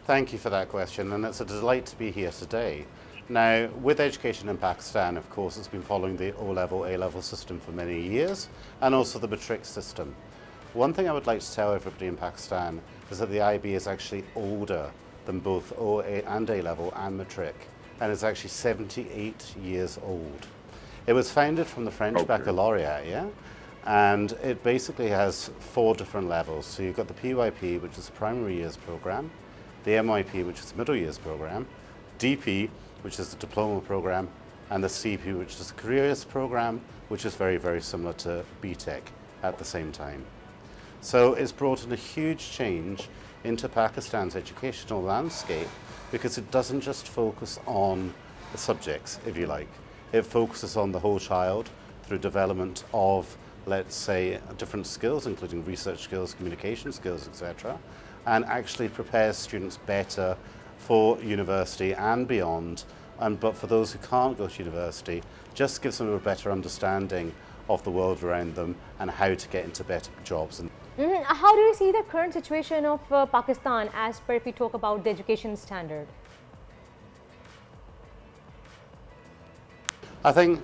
Thank you for that question, and it's a delight to be here today. Now, with education in Pakistan, of course, it's been following the O-level, A-level system for many years, and also the matric system. One thing I would like to tell everybody in Pakistan is that the IB is actually older than both OA and A-level and matric, and it's actually 78 years old. It was founded from the French baccalaureate, yeah? And it basically has 4 different levels. So you've got the PYP, which is the primary years program, the MYP, which is the middle years program, DP, which is the diploma program, and the CP, which is the career years program, which is very, very similar to BTEC at the same time. So it's brought in a huge change into Pakistan's educational landscape because it doesn't just focus on the subjects, if you like. It focuses on the whole child through development of, let's say, different skills, including research skills, communication skills, etc., and actually prepares students better for university and beyond. But for those who can't go to university, just gives them a better understanding of the world around them and how to get into better jobs. How do you see the current situation of Pakistan as per if we talk about the education standard? I think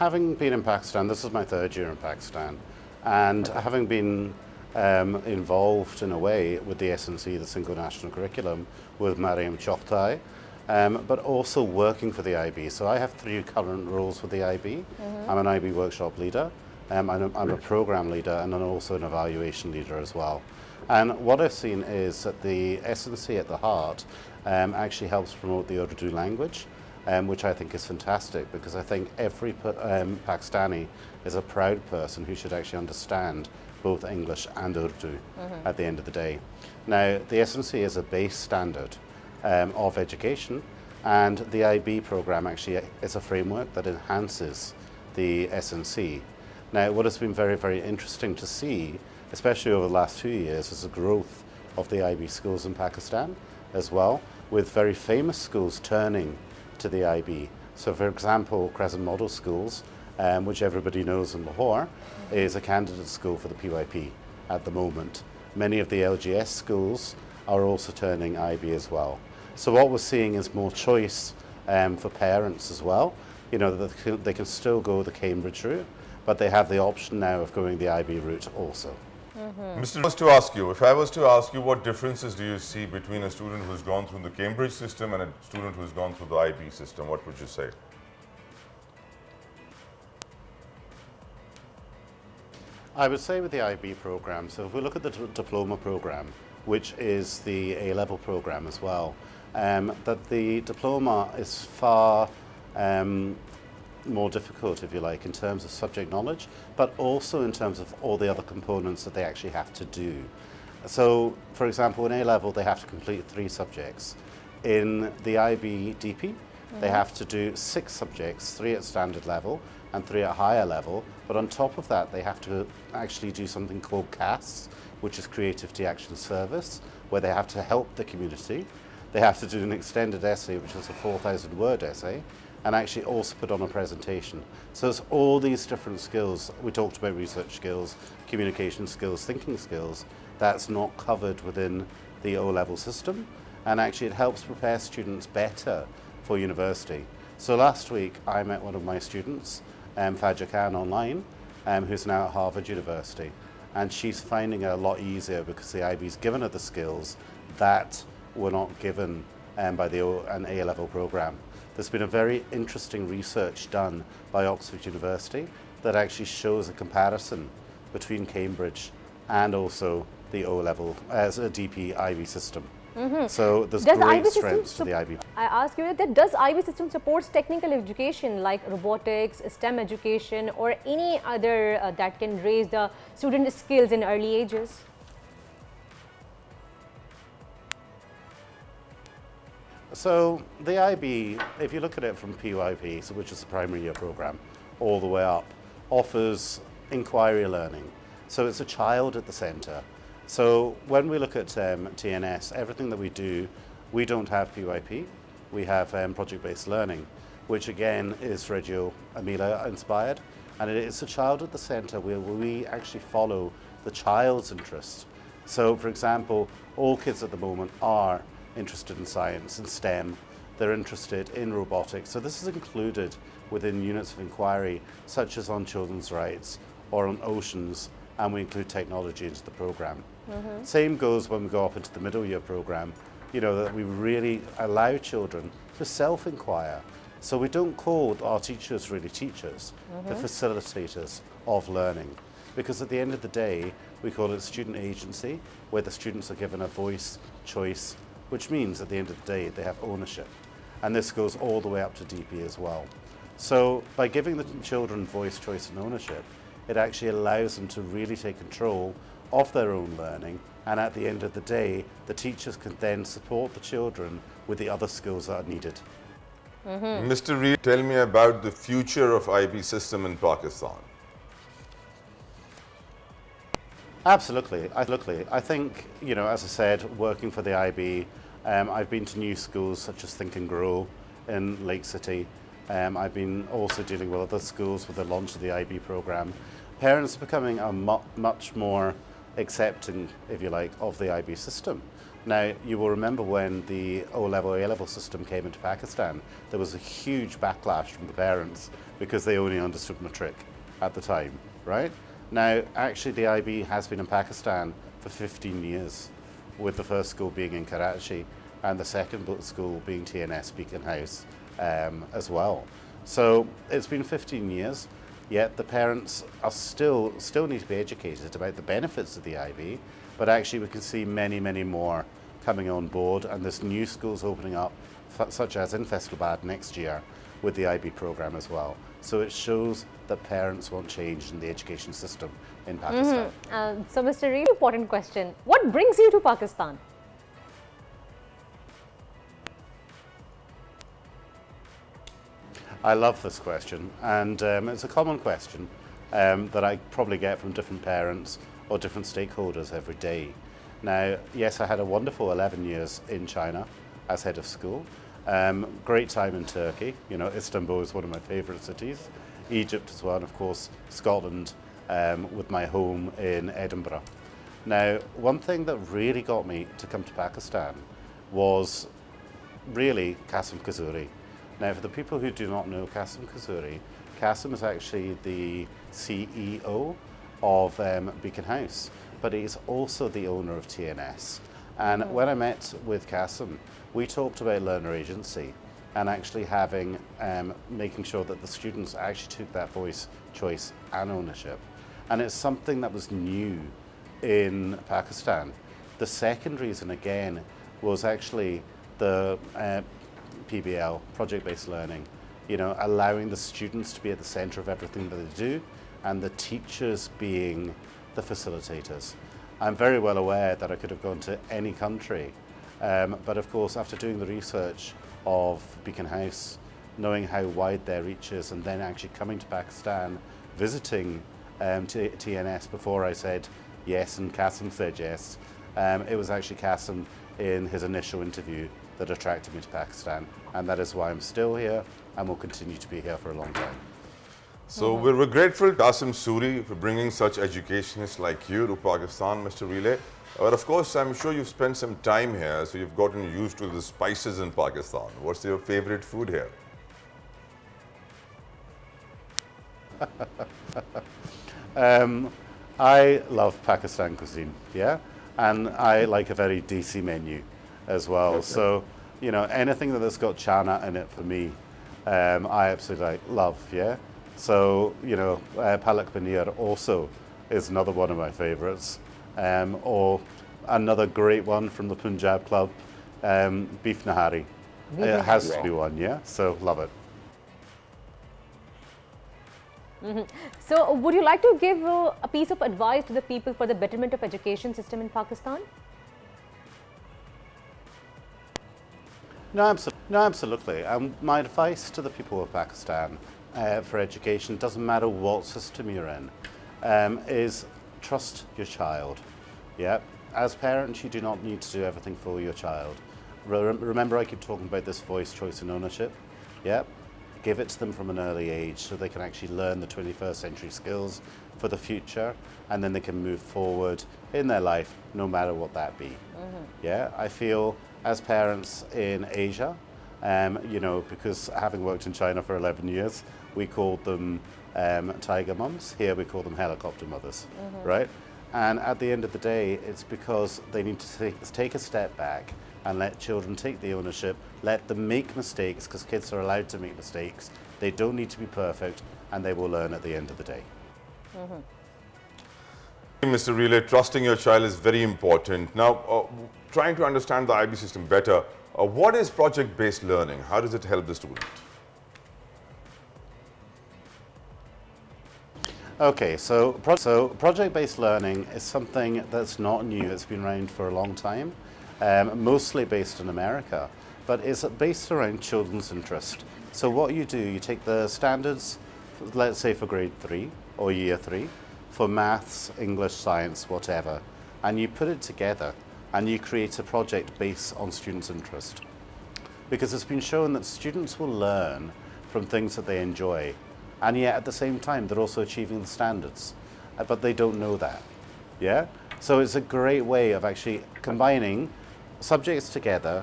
having been in Pakistan, this is my 3rd year in Pakistan, and having been involved in a way with the SNC, the Single National Curriculum, with Mariam Chokhtai, but also working for the IB. So I have 3 current roles with the IB. I'm an IB workshop leader, I'm a program leader, and I'm also an evaluation leader as well. And what I've seen is that the SNC at the heart actually helps promote the Urdu language, which I think is fantastic, because I think every Pakistani is a proud person who should actually understand both English and Urdu at the end of the day. Now, the SNC is a base standard of education, and the IB program actually is a framework that enhances the SNC. Now, what has been very, very interesting to see, especially over the last 2 years, is the growth of the IB schools in Pakistan as well, with very famous schools turning to the IB. So, for example, Crescent Model Schools, which everybody knows in Lahore, is a candidate school for the PYP at the moment. Many of the LGS schools are also turning IB as well. So what we're seeing is more choice for parents as well. You know, that they can still go the Cambridge route, but they have the option now of going the IB route also. Mr. If I was to ask you, what differences do you see between a student who's gone through the Cambridge system and a student who's gone through the IB system, what would you say? I would say with the IB program, so if we look at the diploma program, which is the A-level program as well, that the diploma is far more difficult, if you like, in terms of subject knowledge, but also in terms of all the other components that they actually have to do. So, for example, in A-level, they have to complete 3 subjects. In the IB DP, they have to do 6 subjects, 3 at standard level and 3 at higher level. But on top of that, they have to actually do something called CAS, which is Creativity Action Service, where they have to help the community. They have to do an extended essay, which is a 4,000-word essay, and actually also put on a presentation. So it's all these different skills. We talked about research skills, communication skills, thinking skills. That's not covered within the O-level system, and actually it helps prepare students better for university. So last week I met one of my students, Fajr Khan, online, who's now at Harvard University, and she's finding it a lot easier because the IB's given her the skills that were not given by an A-level program. There's been a very interesting research done by Oxford University that actually shows a comparison between Cambridge and also the O-level as a DP IB system. So there's great strengths to the IB. I ask you that does IB system supports technical education like robotics, STEM education, or any other that can raise the student skills in early ages? So the IB, if you look at it from PYP, so which is the primary year program, all the way up, offers inquiry learning. So it's a child at the centre. So when we look at TNS, everything that we do, we don't have PYP, we have project-based learning, which again is Reggio Emilia inspired. And it's a child at the centre where we actually follow the child's interest. So for example, all kids at the moment are interested in science and STEM. They're interested in robotics. So this is included within units of inquiry, such as on children's rights or on oceans, and we include technology into the program. Same goes when we go up into the middle year program, you know, that we really allow children to self-inquire. So we don't call our teachers really teachers, the facilitators of learning. Because at the end of the day, we call it student agency, where the students are given a voice, choice, which means at the end of the day, they have ownership. And this goes all the way up to DP as well. So by giving the children voice, choice and ownership, it actually allows them to really take control of their own learning. And at the end of the day, the teachers can then support the children with the other skills that are needed. Mr. Reed, tell me about the future of IB system in Pakistan. Absolutely. I think, you know, as I said, working for the IB, I've been to new schools such as Think and Grow in Lake City. I've been also dealing with other schools with the launch of the IB program. Parents are becoming a much more accepting, if you like, of the IB system. Now, you will remember when the O-level, A-level system came into Pakistan, there was a huge backlash from the parents because they only understood matric at the time, right? Now, actually, the IB has been in Pakistan for 15 years, with the first school being in Karachi and the second school being TNS Beacon House as well. So it's been 15 years, yet the parents are still need to be educated about the benefits of the IB, but actually we can see many, many more coming on board, and there's new schools opening up, such as in Faisalabad next year, with the IB program as well. So it shows that parents want change in the education system in Pakistan. So Mr. Reed, important question. What brings you to Pakistan? I love this question, and it's a common question that I probably get from different parents or different stakeholders every day. Now, yes, I had a wonderful 11 years in China as head of school. Great time in Turkey. You know, Istanbul is one of my favorite cities. Egypt as well, and of course Scotland, with my home in Edinburgh. Now, one thing that really got me to come to Pakistan was really Qasim Kazuri. Now, for the people who do not know Qasim Kazuri, Qasim is actually the CEO of Beacon House, but he's also the owner of TNS. And when I met with Qasim, we talked about learner agency and actually having, making sure that the students actually took that voice, choice and ownership. And it's something that was new in Pakistan. The second reason, again, was actually the PBL, project-based learning, you know, allowing the students to be at the center of everything that they do and the teachers being the facilitators. I'm very well aware that I could have gone to any country, but of course, after doing the research of Beacon House, knowing how wide their reach is, and then actually coming to Pakistan, visiting TNS before I said yes and Qasim said yes, it was actually Qasim in his initial interview that attracted me to Pakistan, and that is why I'm still here and will continue to be here for a long time. So we're grateful to Qasim Suri for bringing such educationists like you to Pakistan, Mr. Relay. But of course, I'm sure you've spent some time here, so you've gotten used to the spices in Pakistan. What's your favorite food here? I love Pakistan cuisine, yeah? And I like a very desi menu as well. So, you know, anything that's got chana in it for me, I absolutely love, yeah? So, you know, palak paneer also is another one of my favorites. Or another great one from the Punjab Club, beef nahari. It has to be one, yeah? So, love it. So, would you like to give a piece of advice to the people for the betterment of education system in Pakistan? No, absolutely. My advice to the people of Pakistan for education, doesn't matter what system you're in, is trust your child. Yeah. As parents, you do not need to do everything for your child. Remember, I keep talking about this voice, choice, and ownership. Yeah. Give it to them from an early age so they can actually learn the 21st century skills for the future, and then they can move forward in their life, no matter what that be. Yeah. I feel as parents in Asia, you know, because having worked in China for 11 years, we called them tiger mums. Here we call them helicopter mothers, right? And at the end of the day, it's because they need to take a step back and let children take the ownership, let them make mistakes, because kids are allowed to make mistakes. They don't need to be perfect, and they will learn at the end of the day. Mr. Relay, trusting your child is very important. Now, trying to understand the IB system better, what is project-based learning? How does it help the student? Okay, so project-based learning is something that's not new. It's been around for a long time, mostly based in America, but it's based around children's interest. So what you do, you take the standards, let's say for grade 3 or year 3, for maths, English, science, whatever, and you put it together and you create a project based on students' interest. Because it's been shown that students will learn from things that they enjoy, and yet at the same time they're also achieving the standards, but they don't know that. Yeah? So it's a great way of actually combining subjects together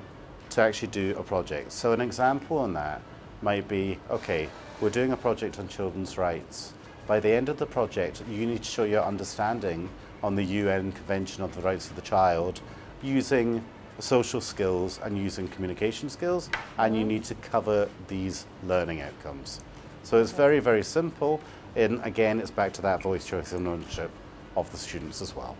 to actually do a project. So an example on that might be, okay, we're doing a project on children's rights. By the end of the project, you need to show your understanding on the UN Convention on the Rights of the Child using social skills and using communication skills, and you need to cover these learning outcomes. So it's very, very simple, and again, it's back to that voice, choice, and ownership of the students as well.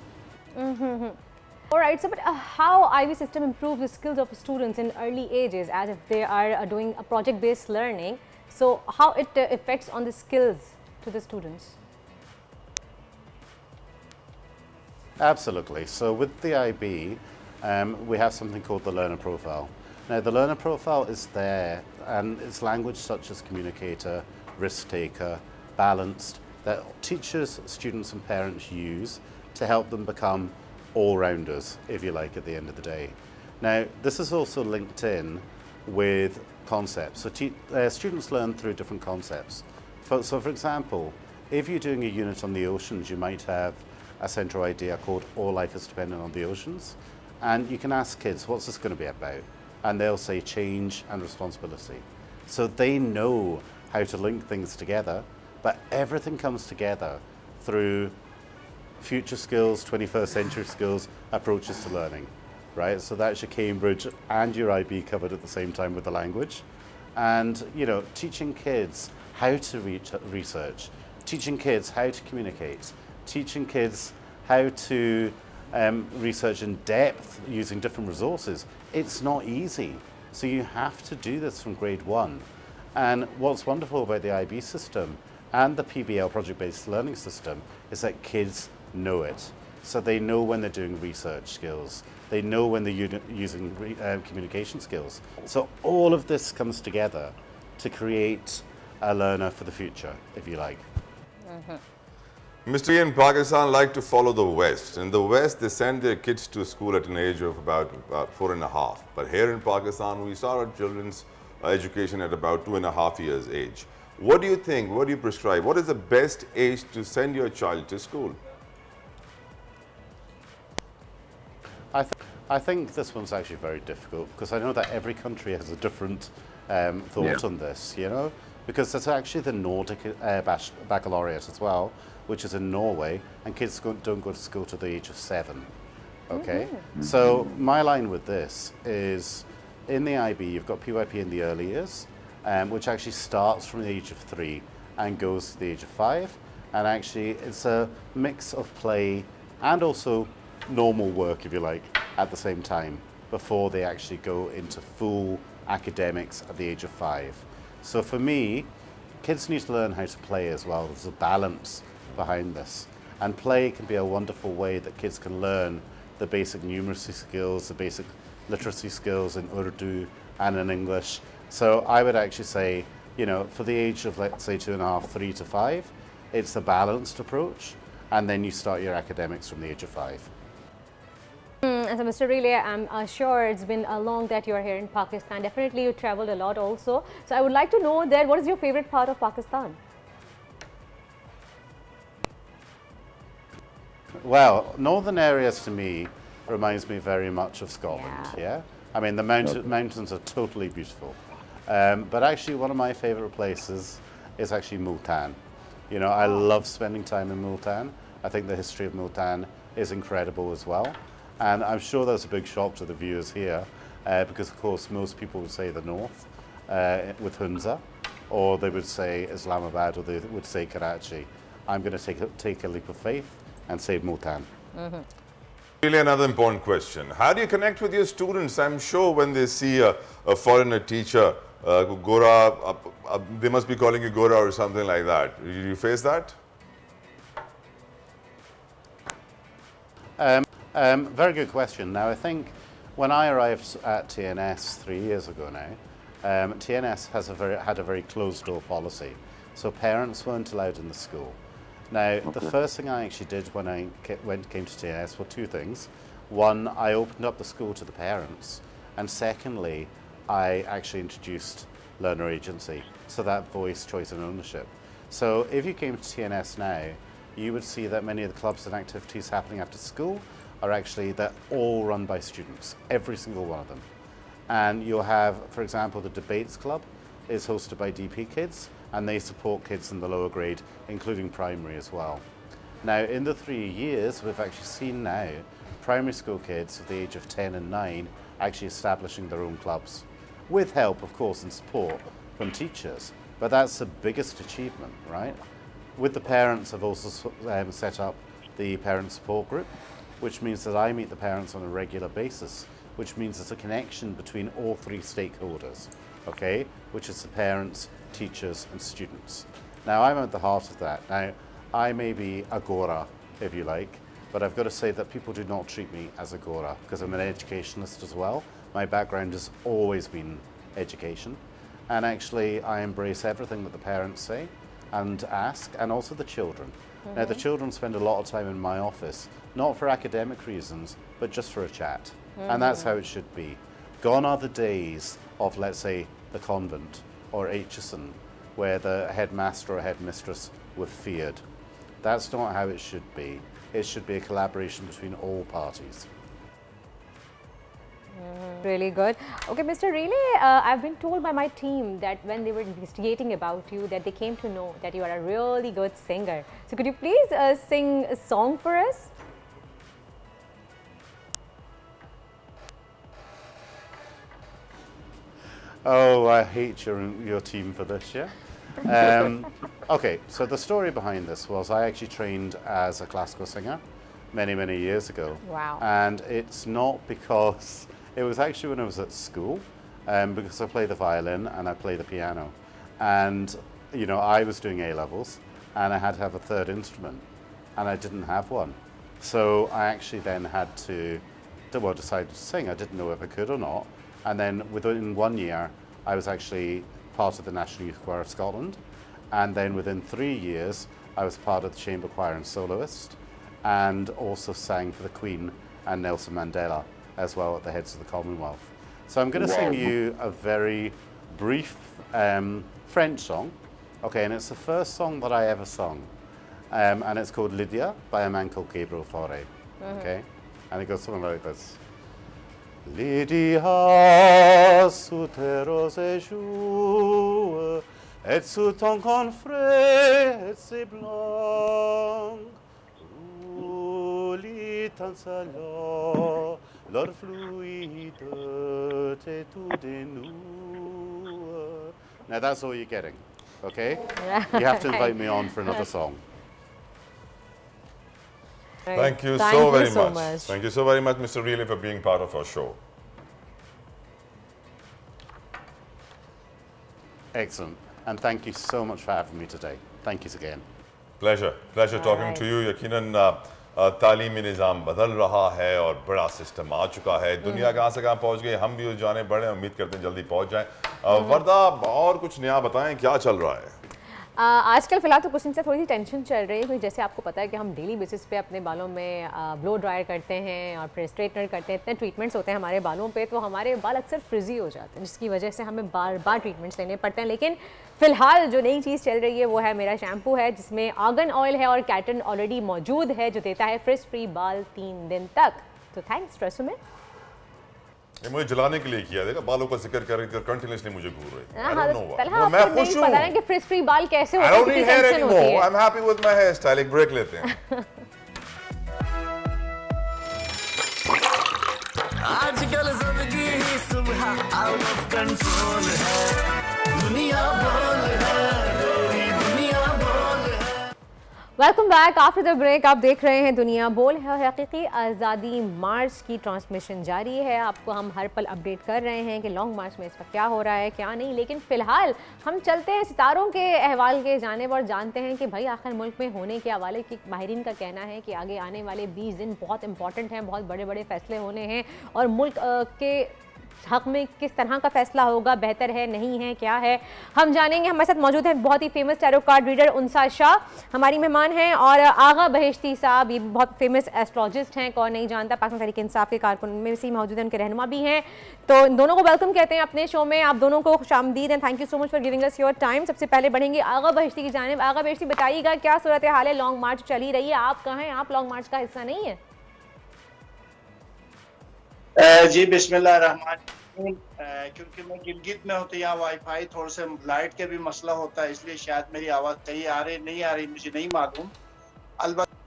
All right, so but how IB system improves the skills of students in early ages, as if they are doing a project-based learning, so how it affects on the skills to the students? Absolutely. So with the IB, we have something called the learner profile. Now the learner profile is there, and it's language such as communicator, risk taker, balanced, that teachers, students and parents use to help them become all-rounders, if you like, at the end of the day. Now this is also linked in with concepts. So students learn through different concepts. So for example, if you're doing a unit on the oceans, you might have a central idea called All Life is Dependent on the Oceans. And you can ask kids, what's this going to be about? And they'll say change and responsibility. So they know how to link things together, but everything comes together through future skills, 21st century skills, approaches to learning, right? So that's your Cambridge and your IB covered at the same time with the language. And, you know, teaching kids how to research, teaching kids how to communicate, teaching kids how to research in depth using different resources. It's not easy. So you have to do this from grade 1. And what's wonderful about the IB system and the PBL, project-based learning system, is that kids know it. So they know when they're doing research skills. They know when they're using communication skills. So all of this comes together to create a learner for the future, if you like. Mr. in Pakistan like to follow the West. In the West, they send their kids to school at an age of about 4.5. But here in Pakistan, we start our children's education at about 2.5 years age. What do you think? What do you prescribe? What is the best age to send your child to school? I think this one's actually very difficult, because I know that every country has a different thought on this, you know, because there's actually the Nordic baccalaureate as well, which is in Norway, and kids don't go to school to the age of 7. Okay, so my line with this is, in the IB, you've got PYP in the early years, which actually starts from the age of 3 and goes to the age of 5, and actually it's a mix of play and also normal work, if you like, at the same time, before they actually go into full academics at the age of 5. So for me, kids need to learn how to play as well. There's a balance behind this, and play can be a wonderful way that kids can learn the basic numeracy skills, the basic literacy skills in Urdu and in English. So I would actually say, you know, for the age of, let's say, 2.5, 3 to 5, it's a balanced approach, and then you start your academics from the age of 5. And so, Mr. Relay, I'm sure it's been long that you are here in Pakistan. Definitely you traveled a lot also. So I would like to know that what is your favorite part of Pakistan? Well, northern areas to me reminds me very much of Scotland, yeah? I mean, the mountains are totally beautiful. But actually, one of my favorite places is actually Multan. You know, I love spending time in Multan. I think the history of Multan is incredible as well. And I'm sure that's a big shock to the viewers here, because of course most people would say the north with Hunza, or they would say Islamabad, or they would say Karachi. I'm going to take a leap of faith and say Multan. Really another important question. How do you connect with your students? I'm sure when they see a foreigner teacher, Gora, they must be calling you Gora or something like that. Do you face that? Very good question. Now, I think when I arrived at TNS 3 years ago now, TNS had a very closed-door policy, so parents weren't allowed in the school. Now, the first thing I actually did when I came to TNS were two things. One, I opened up the school to the parents, and secondly, I actually introduced learner agency, so that voice, choice and ownership. So if you came to TNS now, you would see that many of the clubs and activities happening after school are actually, they're all run by students, every single one of them. And you'll have, for example, the Debates Club is hosted by DP Kids, and they support kids in the lower grade, including primary as well. Now, in the 3 years, we've actually seen now primary school kids at the age of 10 and 9 actually establishing their own clubs, with help, of course, and support from teachers. But that's the biggest achievement, right? With the parents, I've also set up the parent support group, which means that I meet the parents on a regular basis, which means there's a connection between all three stakeholders, okay, which is the parents, teachers and students. Now, I'm at the heart of that. Now, I may be a Gora, if you like, but I've got to say that people do not treat me as a Gora, because I'm an educationalist as well. My background has always been education, and actually I embrace everything that the parents say and ask, and also the children. Now, the children spend a lot of time in my office, not for academic reasons, but just for a chat. And that's how it should be. Gone are the days of, let's say, the convent or Aitchison, where the headmaster or headmistress were feared. That's not how it should be. It should be a collaboration between all parties. Really good. Okay, Mr. Relay, I've been told by my team that when they were investigating about you, that they came to know that you are a really good singer. So could you please sing a song for us? Oh, I hate your team for this, yeah? Okay, so the story behind this was I actually trained as a classical singer many, many years ago. Wow. And it's not because, it was actually when I was at school, because I play the violin and I play the piano. And, you know, I was doing A-levels and I had to have a third instrument and I didn't have one. So I actually then had to, well, decided to sing. I didn't know if I could or not. And then within 1 year, I was actually part of the National Youth Choir of Scotland. And then within 3 years, I was part of the Chamber Choir and Soloist, and also sang for the Queen and Nelson Mandela as well at the heads of the Commonwealth. So I'm going to sing you a very brief French song. Okay, and it's the first song that I ever sung. And it's called Lydia by a man called Gabriel Fauré. Okay? And it goes something like this. Lydia, sous tes roses joues, et sous ton confrère, c'est blanc. Roulis ton salon, l'or fluide, t'es tout de nous. Now that's all you're getting, okay? You have to invite me on for another song. Thank you so very much. Thank you so very much, Mr. Relay, for being part of our show. Excellent. And thank you so much for having me today. Thank you again. Pleasure. Pleasure talking to you. Yaqinan, तालीमी निज़ाम बदल रहा है और बड़ा सिस्टम आ चुका है। दुनिया कहाँ से कहाँ पहुँच गई, हम भी उस जाने बढ़े, उम्मीद करते हैं जल्दी पहुँच जाएँ। वर्दा, और कुछ नया बताएं, क्या चल रहा है? आजकल फ़िलहाल तो कुछ दिन से थोड़ी सी टेंशन चल रही है, क्योंकि जैसे आपको पता है कि हम डेली बेसिस पे अपने बालों में ब्लो ड्रायर करते हैं और फिर स्ट्रेटनर करते हैं, इतने ट्रीटमेंट्स होते हैं हमारे बालों पे, तो हमारे बाल अक्सर फ्रिजी हो जाते हैं, जिसकी वजह से हमें बार बार ट्रीटमेंट्स लेने पड़ते हैं। लेकिन फ़िलहाल जो नई चीज़ चल रही है वो है मेरा शैम्पू है, जिसमें आर्गन ऑयल है और कैटन ऑलरेडी मौजूद है, जो देता है फ्रिज फ्री बाल 3 दिन तक। तो थैंक्स ट्रस्ट में ये मुझे जलाने के लिए किया, देखा बालों का जिक्र कर रही थी और कंटिन्यूअसली मुझे घूर रही है। मैं खुश हूं, पता नहीं कि फ्रिज फ्री बाल कैसे होते हैं, कितनी टेंशन होती है। I am happy with my hair style. एक ब्रेक लेते हैं। आजकल जिंदगी ही सुबह आउट ऑफ कंट्रोल है, दुनिया बोल है, दुनिया बोल है। Welcome back after the break. आप देख रहे हैं दुनिया बोल है और हकीकी आज़ादी मार्च की ट्रांसमिशन जारी है। आपको हम हर पल अपडेट कर रहे हैं कि लॉन्ग मार्च में इस वक्त क्या हो रहा है क्या नहीं। लेकिन फ़िलहाल हम चलते हैं सितारों के अहवाल के जानिब और जानते हैं कि भाई आखिर मुल्क में होने के हवाले की माहिरीन का कहना है कि आगे आने वाले 20 दिन बहुत इंपॉर्टेंट हैं, बहुत बड़े बड़े फैसले होने हैं और मुल्क के हक में किस तरह का फैसला होगा, बेहतर है नहीं है क्या है, हम जानेंगे। हमारे साथ मौजूद हैं बहुत ही famous tarot card reader Unsa Shah, हमारी मेहमान हैं, और आगा बहिश्ती साहब, ये भी बहुत फेमस एस्ट्रोलॉजिस्ट हैं, कौन नहीं जानता, पाकिस्तान तहरीक इंसाफ के कारकुन में से मौजूद हैं, उनके रहनुमा भी हैं। तो इन दोनों को वेलकम कहते हैं अपने शो में। आप दोनों को खुशामदीद हैं, thank you so much for giving us your time. सबसे पहले बढ़ेंगे आगा बहिश्ती की जानिब। आगा बहिश्ती, बताइएगा क्या सूरत हाल है, लॉन्ग मार्च चल ही रही है, आप कहाँ हैं, आप लॉन्ग मार्च का हिस्सा नहीं है? जी बिस्मिल्लाह रहमान, क्योंकि मैं गिलगित में हूँ तो यहाँ वाईफाई थोड़े से लाइट के भी मसला होता है, इसलिए शायद मेरी आवाज़ सही आ रही नहीं आ रही मुझे नहीं मालूम।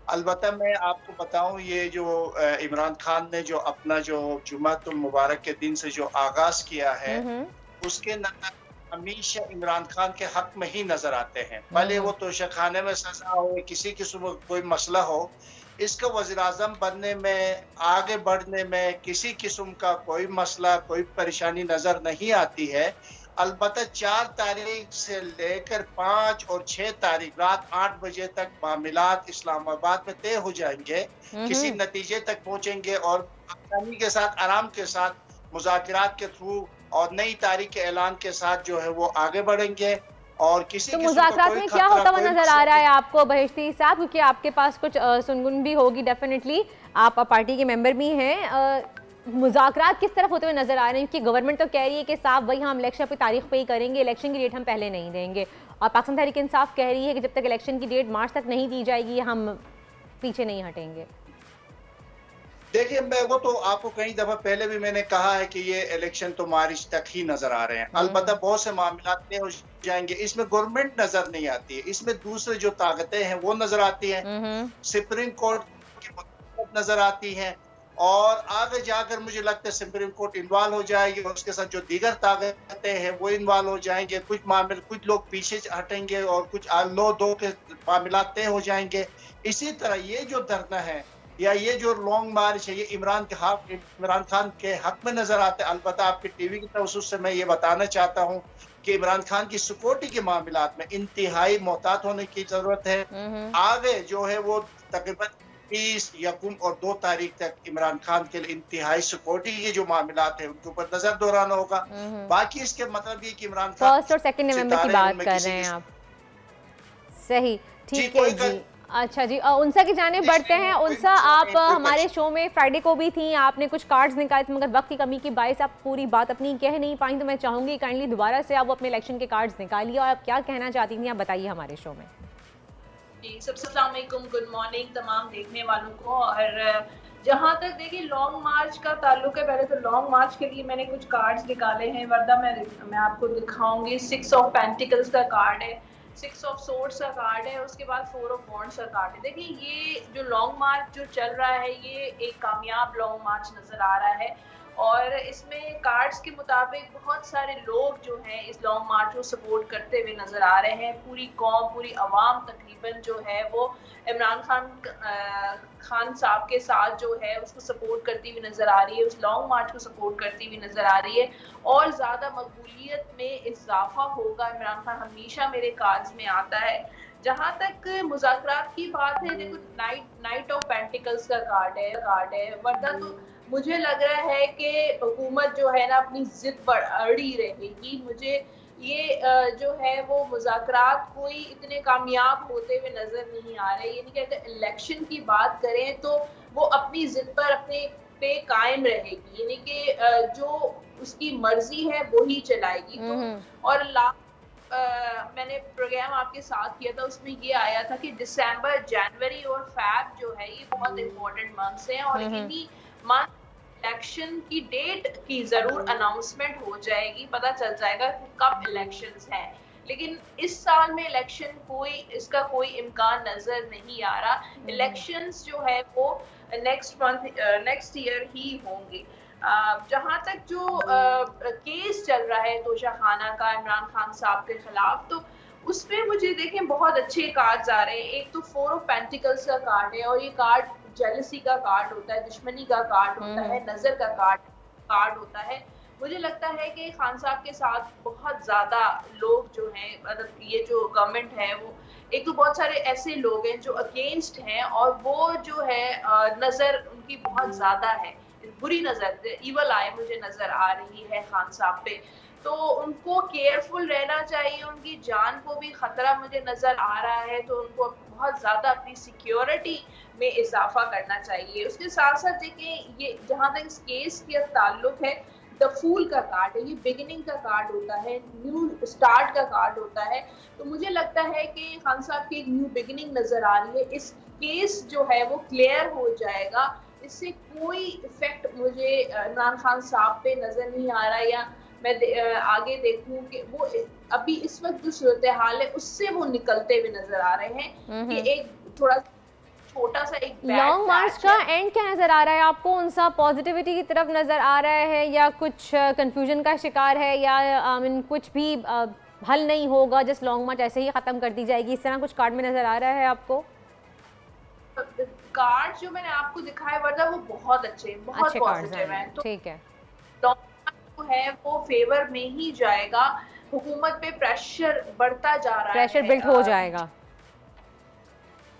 अलबत्ता मैं आपको बताऊं, ये जो इमरान खान ने जो अपना जो जुम्मतुल मुबारक के दिन से जो आगाज किया है, उसके नतीजे हमेशा इमरान खान के हक में ही नजर आते हैं। भले वो तोशाखाने में सजा हो, किसी किस्म का कोई मसला हो, इसका वज़ीर आज़म बनने में, आगे बढ़ने में किसी किस्म का कोई मसला, कोई परेशानी नज़र नहीं आती है। अलबत्ता 4 तारीख से लेकर 5 और 6 तारीख रात 8 बजे तक मामलात इस्लामाबाद में तय हो जाएंगे, किसी नतीजे तक पहुंचेंगे और आसानी के साथ, आराम के साथ, मुज़ाकरात के थ्रू और नई तारीख के ऐलान के साथ जो है वो आगे बढ़ेंगे। और किसी तो मुज़ाकरात में क्या होता हुआ नजर आ रहा है आपको बहिश्ती साहब, क्योंकि आपके पास कुछ सुनगुन भी होगी डेफिनेटली, आप पार्टी के मेंबर भी हैं, मुज़ाकरात किस तरफ होते हुए नजर आ रहे हैं? क्योंकि गवर्नमेंट तो कह रही है कि साहब वही हम इलेक्शन की तारीख पे ही करेंगे, इलेक्शन की डेट हम पहले नहीं देंगे, और पाकिस्तान तहरीक इंसाफ कह रही है कि जब तक इलेक्शन की डेट मार्च तक नहीं दी जाएगी हम पीछे नहीं हटेंगे। देखिए, मैं वो तो आपको कई दफा पहले भी मैंने कहा है कि ये इलेक्शन तो मार्च तक ही नजर आ रहे हैं। अलबत्ता बहुत से मामला तय हो जाएंगे, इसमें गवर्नमेंट नजर नहीं आती है, इसमें दूसरे जो ताकतें हैं वो नजर आती हैं, सुप्रीम कोर्ट की नजर आती हैं, और आगे जाकर मुझे लगता है सुप्रीम कोर्ट इन्वॉल्व हो जाएगी, उसके साथ जो दीगर ताकतें हैं वो इन्वॉल्व हो जाएंगे। कुछ मामले, कुछ लोग पीछे हटेंगे और कुछ लो दो के मामला तय हो जाएंगे। इसी तरह ये जो धरना है या ये जो लॉन्ग मार्च है, ये इमरान खान के हक में नजर आता है। अलबत्ता आपके टीवी की तवज्जुह से मैं ये बताना चाहता हूँ कि इमरान खान की सिक्योरिटी के मामलात में इंतहाई मोहतात होने की जरूरत है। आगे जो है वो तकरीबन 30 यकूम और 2 तारीख तक इमरान खान के लिए इंतहाई सिक्योरिटी के जो मामलात है उनके ऊपर नजर दौराना होगा। बाकी इसके मतलब ये कि इमरान खान 1 और 2 नवंबर की बात कर रहे हैं आप, सही ठीक है जी। अच्छा जी, उनसा की जाने बढ़ते हैं। उनसा, आप हमारे शो में फ्राइडे को भी थी, आपने कुछ कार्ड्स निकाले थे, मगर वक्त की कमी की बाइस आप पूरी बात अपनी कह नहीं पाई, तो मैं चाहूंगी काइंडली दोबारा से आप वो अपने इलेक्शन के कार्ड्स निकालिए और आप क्या कहना चाहती थी आप बताइए हमारे शो में। जी, सबसे अस्सलाम वालेकुम, गुड मॉर्निंग तमाम देखने वालों को। और जहाँ तक देखिए लॉन्ग मार्च का ताल्लुक है, पहले तो लॉन्ग मार्च के लिए मैंने कुछ कार्ड्स निकाले हैं, वर्दा मैं आपको दिखाऊंगी। 6 ऑफ पेंटिकल्स का कार्ड है, 6 ऑफ सोर्ड्स का कार्ड है, उसके बाद 4 ऑफ वॉन्ड्स का कार्ड है। देखिए ये जो लॉन्ग मार्च जो चल रहा है ये एक कामयाब लॉन्ग मार्च नजर आ रहा है, और इसमें कार्ड्स के मुताबिक बहुत सारे लोग जो हैं इस लॉन्ग मार्च को सपोर्ट करते हुए नजर आ रहे हैं। पूरी कौम, पूरी आवाम तकरीबन जो है वो इमरान खान साहब के साथ जो है उसको सपोर्ट करती हुई नजर आ रही है, उस लॉन्ग मार्च को सपोर्ट करती हुई नजर आ रही है, और ज़्यादा मकबूलियत में इजाफा होगा। इमरान खान हमेशा मेरे कार्ड्स में आता है जहां तक मुज़ाकरात की बात है, देखो नाइट ऑफ पेंटिकल्स का कार्ड है, वरना तो मुझे लग रहा है कि हुकूमत जो है ना अपनी जिद पर अड़ी रहेगी। मुझे ये जो है वो मुज़ाकरात कोई इतने कामयाब होते हुए नजर नहीं आ रहे। यानी कि अगर इलेक्शन की बात करें तो वो अपनी जिद पर अपने पे कायम रहेगी, यानी कि जो उसकी मर्जी है वो ही चलाएगी। तो और मैंने प्रोग्राम आपके साथ किया था, उसमें ये आया था कि दिसंबर, जनवरी और फैब जो है ये बहुत इंपॉर्टेंट मंथ्स हैं और इन्हीं मंथ इलेक्शन की डेट की जरूर अनाउंसमेंट हो जाएगी, पता चल जाएगा कि कब इलेक्शंस हैं। लेकिन इस साल में इलेक्शन इसका कोई इम्कान नजर नहीं आ रहा। इलेक्शंस जो है वो नेक्स्ट ईयर ही होंगे। जहां तक जो केस चल रहा है तोशा खाना का इमरान खान साहब के खिलाफ, तो उसमें मुझे देखें बहुत अच्छे कार्ड्स आ रहे हैं। एक तो 4 ऑफ पेंटिकल्स का कार्ड है और ये कार्ड जेलसी का कार्ड होता है, दुश्मनी का कार्ड होता है, नजर का कार्ड होता है। मुझे लगता है कि खान साहब के साथ बहुत ज्यादा लोग जो हैं, मतलब ये जो गवर्नमेंट है वो एक तो बहुत सारे ऐसे लोग हैं जो अगेंस्ट हैं और वो जो है नजर उनकी बहुत ज्यादा है, बुरी नजर, इवल आई मुझे नजर आ रही है खान साहब पे। तो उनको केयरफुल रहना चाहिए, उनकी जान को भी खतरा मुझे नजर आ रहा है, तो उनको बहुत ज्यादा अपनी सिक्योरिटी में इजाफा करना चाहिए। उसके साथ साथ देखें, ये जहां तक इस केस के ताल्लुक है, द फूल का कार्ड है, ये बिगिनिंग का कार्ड होता है, न्यू स्टार्ट का कार्ड होता है। तो मुझे लगता है कि खान साहब की एक न्यू बिगिनिंग नजर आ रही है। इस केस जो है वो क्लियर हो जाएगा, इससे कोई इफेक्ट मुझे इमरान खान साहब पे नजर नहीं आ रहा, या मैं आगे देखूं कि वो अभी इस वक्त जो सूरत हाल है उससे वो निकलते हुए नजर आ रहे हैं कि एक थोड़ा छोटा सा एक लॉन्ग मार्च का एंड क्या नजर आ रहा है आपको? कौन सा पॉजिटिविटी की तरफ नजर आ रहा है या कुछ कंफ्यूजन का शिकार है, या कुछ भी हल नहीं होगा, जस्ट लॉन्ग मार्च ऐसे ही खत्म कर दी जाएगी, इस तरह कुछ कार्ड में नजर आ रहा है आपको? कार्ड जो मैंने आपको दिखाया वरना वो बहुत अच्छे, बहुत पॉजिटिव है। तो ठीक है, जो है वो फेवर में ही जाएगा। हुकूमत पे प्रेशर बढ़ता जा रहा है, प्रेशर बिल्ड हो जाएगा,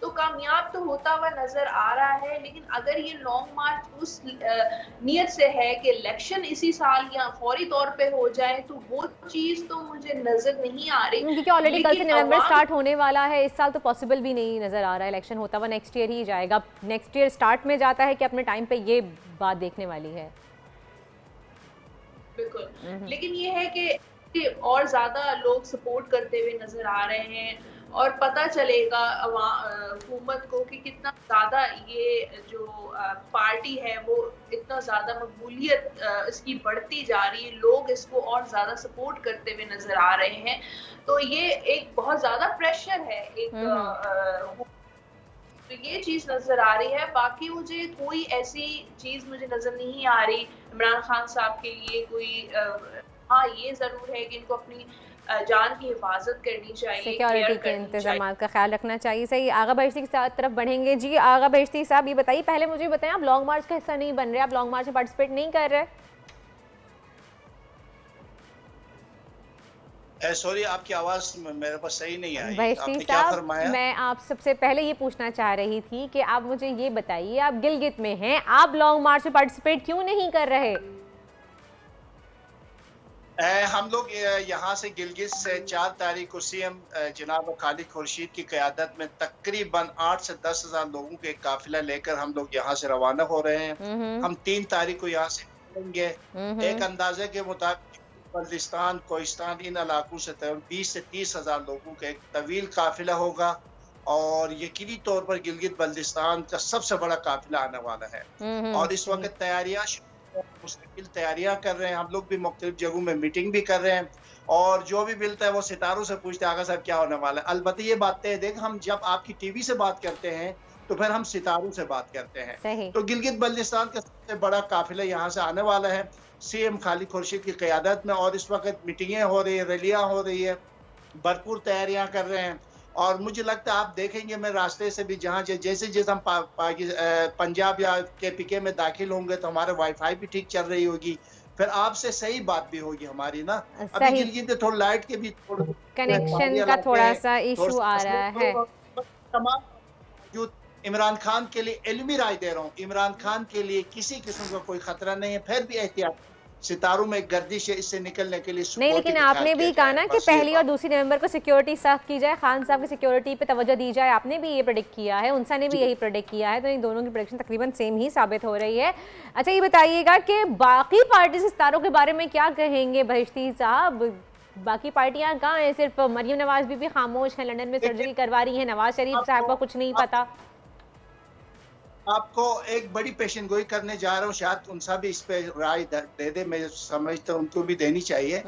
तो कामयाब तो होता हुआ नजर आ रहा है। लेकिन अगर ये लॉन्ग मार्च उस नियत से है कि इलेक्शन इसी साल या फौरी तौर पे हो जाए, तो वो चीज तो मुझे नजर नहीं आ रही, क्योंकि ऑलरेडी कल से नवंबर स्टार्ट होने वाला है। इस साल तो पॉसिबल भी नहीं नजर आ रहा है, इलेक्शन होता हुआ नेक्स्ट ईयर ही जाएगा। नेक्स्ट ईयर स्टार्ट में जाता है कि अपने टाइम पे ये बात देखने वाली है। बिल्कुल, लेकिन ये है कि और ज्यादा लोग सपोर्ट करते हुए नजर आ रहे हैं और पता चलेगा हुकूमत को कि कितना ज़्यादा ये जो पार्टी है वो इतना ज़्यादा मकबूलियत इसकी बढ़ती जा रही है, लोग इसको और ज़्यादा सपोर्ट करते हुए नज़र आ रहे हैं। तो ये एक बहुत ज़्यादा प्रेशर है, तो ये चीज़ नज़र आ रही है। बाकी मुझे कोई ऐसी चीज़ मुझे नज़र नहीं आ रही इमरान खान साहब के लिए कोई। हाँ, ये ज़रूर है कि इनको अपनी जान की हिफाजत करनी चाहिए, सिक्योरिटी के इंतजाम का ख्याल रखना चाहिए। सही, आगा बहिश्ती की तरफ बढ़ेंगे। जी आगा बहिश्ती साहब, ये बताइए, पहले मुझे बताएं, आप लॉन्ग मार्च का हिस्सा नहीं बन रहे, आप लॉन्ग मार्च में पार्टिसिपेट नहीं कर रहे? सॉरी, आपकी आवाज मेरे पास सही नहीं आई। बहिश्ती साहब, मैं आप सबसे पहले ये पूछना चाह रही थी कि आप मुझे ये बताइए, आप गिलगित में हैं, आप लॉन्ग मार्च में पार्टिसिपेट क्यों नहीं कर रहे? हम लोग यहाँ से गिलगित से 4 तारीख को सीएम जनाब खालिद खुर्शीद की क़यादत में तकरीबन 8 से 10 हज़ार लोगों के काफिला लेकर हम लोग यहाँ से रवाना हो रहे हैं। हम 3 तारीख को यहाँ से निकलेंगे। एक अंदाजे के मुताबिक बल्दिस्तान, कोहिस्तान, इन इलाकों से 20 से 30 हज़ार लोगों का एक तवील काफिला होगा और यकीनी तौर पर गिलगित बल्दिस्तान का सबसे बड़ा काफिला आने वाला है। और इस वक्त तैयारियां मुस्तकिल तैयारियां कर रहे हैं। हम लोग भी मुख्तलिफ जगहों में मीटिंग भी कर रहे हैं और जो भी मिलता है वो सितारों से पूछते हैं, आगा साहब क्या होने वाला है। अलबत्ते ये बातें देख, हम जब आपकी टीवी से बात करते हैं तो फिर हम सितारों से बात करते हैं। तो गिलगित बल्दिस्तान का सबसे बड़ा काफिला यहाँ से आने वाला है सीएम खालिद खुर्शीद की क़यादत में। और इस वक्त मीटिंगें हो रही है, रैलियां हो रही है, भरपूर तैयारियां कर रहे हैं। और मुझे लगता है आप देखेंगे, मैं रास्ते से भी जहाँ जैसे जैसे हम पंजाब या KPK में दाखिल होंगे तो हमारे वाईफाई भी ठीक चल रही होगी, फिर आपसे सही बात भी होगी हमारी ना। अभी गिरगिट थोड़ा लाइट के भी कनेक्शन का थोड़ा सा इशू आ रहा है। तमाम जो इमरान खान के लिए इल्मी राय दे रहा हूँ, इमरान खान के लिए किसी किस्म का कोई खतरा नहीं है, फिर भी एहतियात, सितारों में गर्दिश है, इससे निकलने के लिए नहीं। लेकिन आपने भी कहा ना कि पहली और दूसरी नवंबर को सिक्योरिटी सख्त की जाए, खान साहब की सिक्योरिटी पे तवज्जो दी जाए, आपने भी ये प्रेडिक्ट किया है, उनसा ने भी यही प्रेडिक्ट किया है, तो इन दोनों की प्रेडिक्शन तकरीबन सेम ही साबित हो रही है। अच्छा ये बताइएगा कि बाकी पार्टी सितारों के बारे में क्या कहेंगे बहिश्ती साहब? बाकी पार्टियां कहाँ हैं? सिर्फ मरियम नवाज भी खामोश हैं, लंदन में सर्जरी करवा रही है, नवाज शरीफ साहब को कुछ नहीं पता। आपको एक बड़ी पेशन गोई करने जा रहा हूँ, शायद उनसा भी इस पे राय दे दे, मैं समझता हूँ उनको भी देनी चाहिए।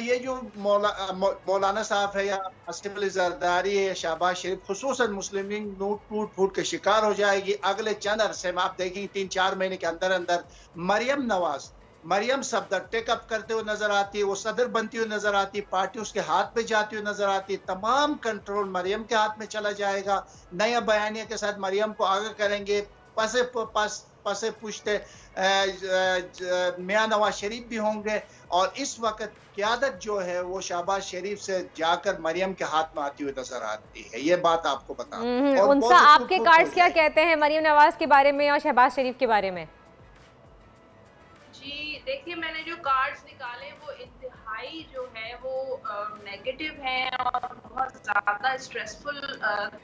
ये जो मौलाना साहब है या आसिफ अली जरदारी है या शहबाज शरीफ, खुसूसन मुस्लिम लीग टूट फूट के शिकार हो जाएगी अगले चंद अरसे में। आप देखेंगे 3-4 महीने के अंदर अंदर मरियम सफदर टेकअप करते हुए नजर आती है, वो सदर बनती हुई नजर आती है, पार्टी उसके हाथ में जाती हुई नजर आती है, तमाम कंट्रोल मरियम के हाथ में चला जाएगा। नया बयानिया के साथ मरियम को आगे करेंगे, पसे पुश्ते मियां नवाज शरीफ भी होंगे, और इस वक्त क़यादत जो है वो शहबाज शरीफ से जाकर मरियम के हाथ में आती हुई नजर आती है। ये बात आपको बता। उनसा आपके कार्ड्स क्या कहते हैं मरियम नवाज के बारे में और शहबाज शरीफ के बारे में? जी देखिए, मैंने जो कार्ड्स निकाले वो इंतहाई जो है वो नेगेटिव हैं और बहुत ज़्यादा स्ट्रेसफुल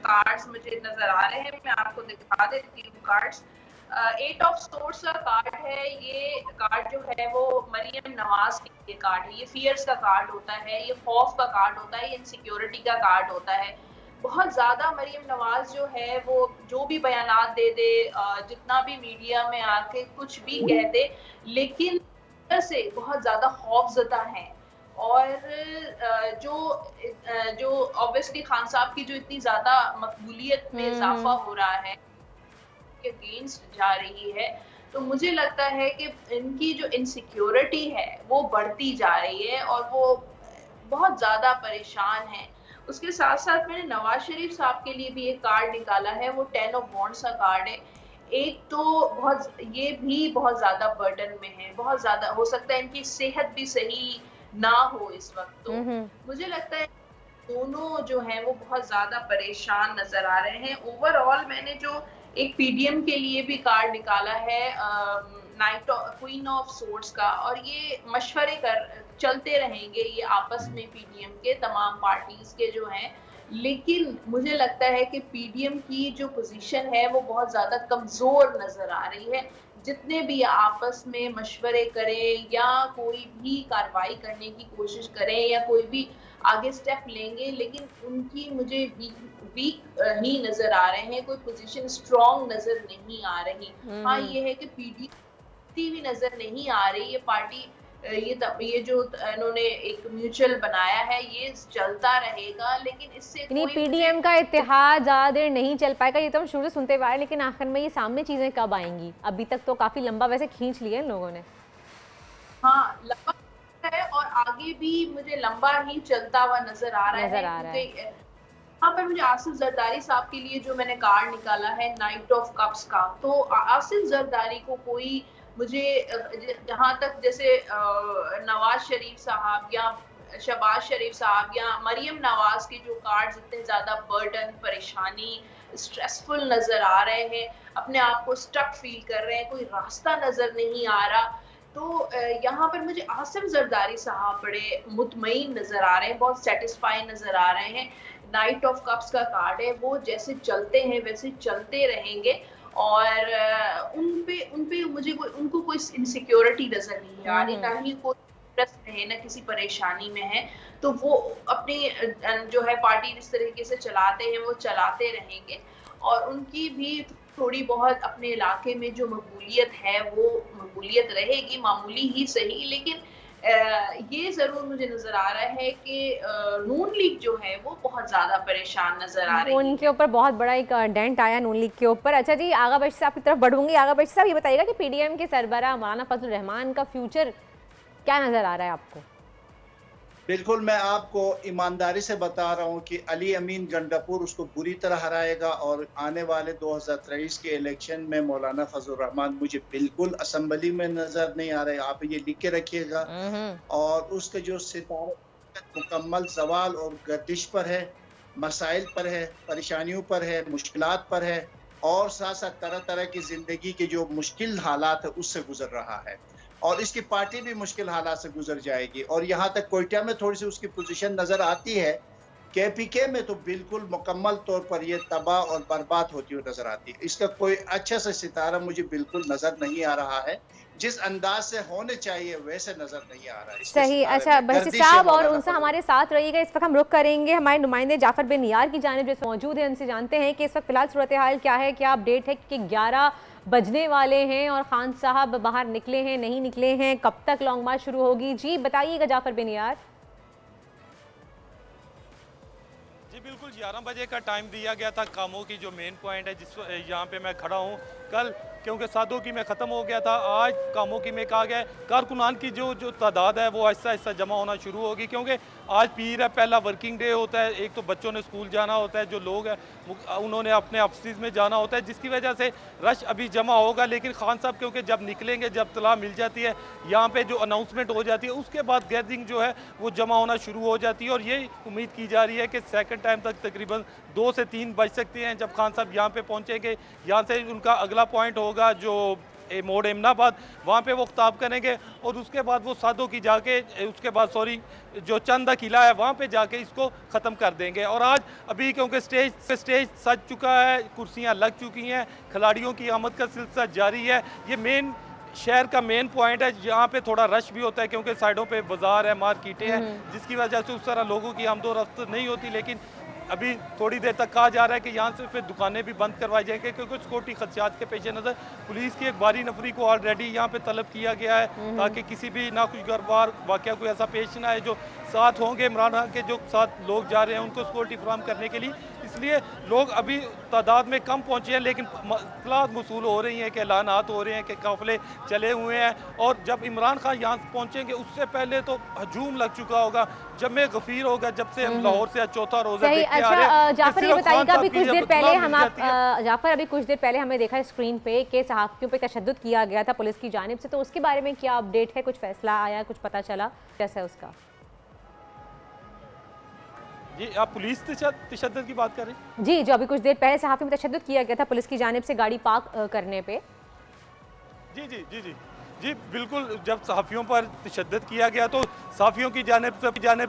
कार्ड्स मुझे नज़र आ रहे हैं। मैं आपको दिखा देती हूँ कार्ड्स। 8 ऑफ सोर्स का कार्ड है। ये कार्ड जो है वो मरियम नवाज के कार्ड है। ये फियर्स का कार्ड होता है, ये खौफ का कार्ड होता है, ये इनसिक्योरिटी का कार्ड होता है। बहुत ज़्यादा मरियम नवाज जो है वो जो भी बयानात दे दे, जितना भी मीडिया में आके कुछ भी कह दे, लेकिन से बहुत ज़्यादा खौफज़दा है। और जो ऑब्वियसली खान साहब की जो इतनी ज़्यादा मकबूलियत में इजाफा हो रहा है, के अगेंस्ट जा रही है, तो मुझे लगता है कि इनकी जो इनसिक्योरिटी है वो बढ़ती जा रही है और वो बहुत ज़्यादा परेशान है। उसके साथ साथ मैंने नवाज शरीफ साहब के लिए भी एक कार्ड निकाला है, वो 10 ऑफ वॉन्ड्स का कार्ड है। एक तो ये भी बहुत ज्यादा बर्डन में है, बहुत ज्यादा हो सकता है इनकी सेहत भी सही ना हो इस वक्त, तो मुझे लगता है दोनों जो हैं वो बहुत ज्यादा परेशान नजर आ रहे हैं। ओवरऑल मैंने जो एक पीडीएम के लिए भी कार्ड निकाला है क्वीन ऑफ सोर्ड्स का, और ये मशवरे चलते रहेंगे ये आपस में पीडीएम के तमाम पार्टीज के जो हैं, लेकिन मुझे लगता है कि पीडीएम की जो पोजीशन है वो बहुत ज़्यादा कमज़ोर नज़र आ रही है। जितने भी आपस में मशवरे करें या कोई भी कार्रवाई करने की कोशिश करें या कोई भी आगे स्टेप लेंगे, लेकिन उनकी मुझे वीक ही नज़र आ रहे हैं, कोई पोजीशन स्ट्रॉन्ग नज़र नहीं आ रही। हाँ ये है कि पीडीएम भी नज़र नहीं आ रही, ये पार्टी ये जो इन्होंने एक म्यूचुअल बनाया है ये चलता रहेगा, लेकिन इससे पीडीएम का इत्तेहाद ज़्यादा देर नहीं चल पाएगा। ये तो हम शुरू से सुनते हुए, लेकिन आखिर में ये सामने चीज़ें कब आएंगी? अभी तक तो काफ़ी लंबा वैसे खींच लिया इन लोगों ने। हाँ लंबा है और आगे भी मुझे लंबा ही चलता हुआ नजर आ रहा है। यहाँ पर मुझे आसिफ जरदारी साहब के लिए जो मैंने कार्ड निकाला है नाइट ऑफ कप्स का, तो आसिफ जरदारी को कोई मुझे जहाँ तक जैसे नवाज शरीफ साहब या शहबाज शरीफ साहब या मरियम नवाज के जो कार्ड्स इतने ज़्यादा बर्डन, परेशानी, स्ट्रेसफुल नज़र आ रहे हैं, अपने आप को स्टक फील कर रहे हैं, कोई रास्ता नज़र नहीं आ रहा, तो यहाँ पर मुझे आसिफ जरदारी साहब बड़े मुतमईन नज़र आ रहे हैं, बहुत सेटिस्फाई नज़र आ रहे हैं। नाइट ऑफ कप्स का कार्ड है, वो जैसे चलते हैं वैसे चलते रहेंगे और उनपे मुझे उनको कोई इनसिक्योरिटी नजर नहीं आ रही, ना ही कोई है ना किसी परेशानी में है, तो वो अपनी जो है पार्टी जिस तरीके से चलाते हैं वो चलाते रहेंगे और उनकी भी थोड़ी बहुत अपने इलाके में जो मकबूलियत है वो मकबूलियत रहेगी, मामूली ही सही, लेकिन ये जरूर मुझे नजर आ रहा है कि नून लीग जो है वो बहुत ज्यादा परेशान नजर आ रही है। उनके ऊपर बहुत बड़ा एक डेंट आया नून लीग के ऊपर। अच्छा जी, आगा बख्शी साहब की तरफ बढ़ूंगी। आगा बख्शी साहब ये बताइएगा कि पीडीएम के सरबराह मौलाना फजल रहमान का फ्यूचर क्या नजर आ रहा है आपको? बिल्कुल, मैं आपको ईमानदारी से बता रहा हूँ कि अली अमीन गंडापुर उसको बुरी तरह हराएगा और आने वाले 2023 के इलेक्शन में मौलाना फजल रहमान मुझे बिल्कुल असेंबली में नजर नहीं आ रहे। आप ये लिख के रखिएगा। और उसके जो सितारे मुकम्मल सवाल और गर्दिश पर है, मसाइल पर है, परेशानियों पर है, मुश्किलात पर है और साथ साथ तरह तरह की जिंदगी के जो मुश्किल हालात है उससे गुजर रहा है और इसकी पार्टी भी मुश्किल हालात से गुजर जाएगी। और यहाँ तक कोयटा में थोड़ी सी उसकी पोजीशन नजर आती है, KPK में तो बिल्कुल मुकम्मल तौर पर ये तबाह और बर्बाद होती हुई नजर आती है। इसका कोई अच्छा सा सितारा मुझे बिल्कुल नजर नहीं आ रहा है, जिस अंदाज से होने चाहिए वैसे नजर नहीं आ रहा है। सही, अच्छा बशीर साहब और उनसे हमारे साथ रहिएगा। इस वक्त हम रुख करेंगे हमारे नुमाइंदे जाफर बिन यार की जानिब जो मौजूद है, उनसे जानते हैं कि इस वक्त फिलहाल सूरत हाल क्या है, क्या अपडेट है कि 11 बजने वाले हैं और खान साहब बाहर निकले हैं, नहीं निकले हैं, कब तक लॉन्ग मार्च शुरू होगी? जी बताइएगा जाफर बिन यार। जी बिल्कुल, 11 बजे का टाइम दिया गया था। कामों की जो मेन पॉइंट है जिस यहाँ पे मैं खड़ा हूँ, कल क्योंकि सादों की में ख़त्म हो गया था, आज कामों की में कहा गया है कारकुनान की जो तादाद है वो आहिस्ता आहिस्ता जमा होना शुरू होगी, क्योंकि आज पीर है, पहला वर्किंग डे होता है। एक तो बच्चों ने स्कूल जाना होता है, जो लोग हैं उन्होंने अपने ऑफिस में जाना होता है, जिसकी वजह से रश अभी जमा होगा। लेकिन खान साहब क्योंकि जब निकलेंगे, जब तला मिल जाती है, यहाँ पे जो अनाउंसमेंट हो जाती है, उसके बाद गैदरिंग जो है वो जमा होना शुरू हो जाती है। और ये उम्मीद की जा रही है कि सेकंड टाइम तक तकरीबन 2 से 3 बज सकते हैं जब खान साहब यहाँ पे पहुँचेंगे। यहाँ से उनका अगला पॉइंट होगा जो मोड़ एमनाबाद, वहाँ पे वो खिताब करेंगे और उसके बाद वो सादों की जाके उसके बाद जो चंदा किला है वहाँ पे जाके इसको ख़त्म कर देंगे। और आज अभी क्योंकि स्टेज सज चुका है, कुर्सियाँ लग चुकी हैं, खिलाड़ियों की आमद का सिलसिला जारी है। ये मेन शहर का मेन पॉइंट है, यहाँ पे थोड़ा रश भी होता है क्योंकि साइडों पे बाजार है, मार्केटें हैं, जिसकी वजह से उस तरह लोगों की आमदोरफ्त नहीं होती। लेकिन अभी थोड़ी देर तक कहा जा रहा है कि यहाँ से फिर दुकानें भी बंद करवाई जाएंगी, क्योंकि सिक्योरिटी खदशात के पेश नज़र पुलिस की एक भारी नफरी को ऑलरेडी यहाँ पे तलब किया गया है, ताकि किसी भी नाखुशगवार वाक़या कोई ऐसा पेश ना आए। जो साथ होंगे इमरान खान के, जो साथ लोग जा रहे हैं, उनको सिक्योरिटी फराहम करने के लिए, इसलिए लोग अभी तादाद में कम पहुँचे हैं। लेकिन इत्तलात मसूल हो रही हैं कि ऐलानात हो रहे हैं कि काफ़िले चले हुए हैं और जब इमरान खान यहाँ पहुँचेंगे उससे पहले तो हजूम लग चुका होगा, जब में गफीर होगा, जब से हम लाहौर से चौथा रोज़ा देखते आ रहे हैं। जाफर ये बताइएगा, अभी कुछ देर पहले जाफर अभी कुछ देर पहले हमें देखा स्क्रीन पे कि सहाफ़ियों पे तशद्दुद किया गया था पुलिस की जानिब से, तो उसके बारे में क्या अपडेट है? कुछ फैसला आया, कुछ पता चला कैसा है उसका? जी आप पुलिस तशद्दुद की बात कर रहे हैं? जी, जो अभी कुछ देर पहले सहाफ़ी में तशद्दुद किया गया था पुलिस की जानिब से गाड़ी पार्क करने पे। जी जी जी जी जी बिल्कुल, जब सहाफ़ियों पर तशद्दुद किया गया तो सहाफ़ियों की जानिब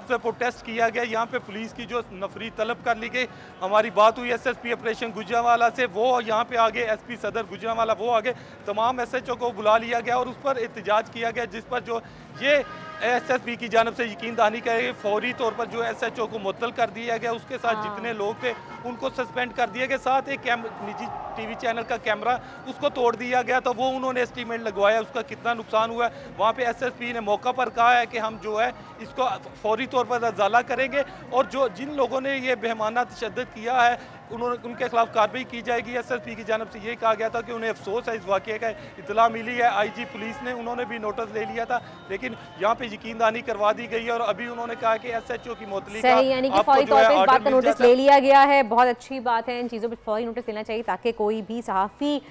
से प्रोटेस्ट किया गया। यहाँ पे पुलिस की जो नफरी तलब कर ली गई। हमारी बात हुई SSP ऑपरेशन गुजरांवाला से, वो यहाँ पे आगे SP सदर गुजरांवाला वो आगे, तमाम SHO को बुला लिया गया और उस पर एहतजाज किया गया, जिस पर जो ये SSP की जानिब से यकीन दहानी करेगी, फौरी तौर पर जो SHO को मुअत्तल कर दिया गया, उसके साथ जितने लोग थे उनको सस्पेंड कर दिया गया। साथ एक निजी TV चैनल का कैमरा उसको तोड़ दिया गया, तो वो उन्होंने एस्टीमेट लगवाया उसका कितना नुकसान हुआ है। वहाँ पे SSP ने मौका पर कहा है कि हम जो है इसको फौरी तौर पर अजाला करेंगे और जिन लोगों ने ये बेहमाना तशद्दुद किया है उनके खिलाफ कार्रवाई की जाएगी। SSP की जानिब से ये कहा गया था कि उन्हें अफसोस है इस वाक़े का, इतला मिली है IG पुलिस ने, उन्होंने भी नोटिस ले लिया था, लेकिन यहाँ पे यकीनदानी करवा दी गई है और अभी उन्होंने कहा कि SHO की मुअत्तली का यानी कि फौरी तौर पे इस बात का नोटिस ले लिया गया है। बहुत अच्छी बात है, इन चीज़ों पर फौरी नोटिस लेना चाहिए ताकि कोई भी सहाफ़ी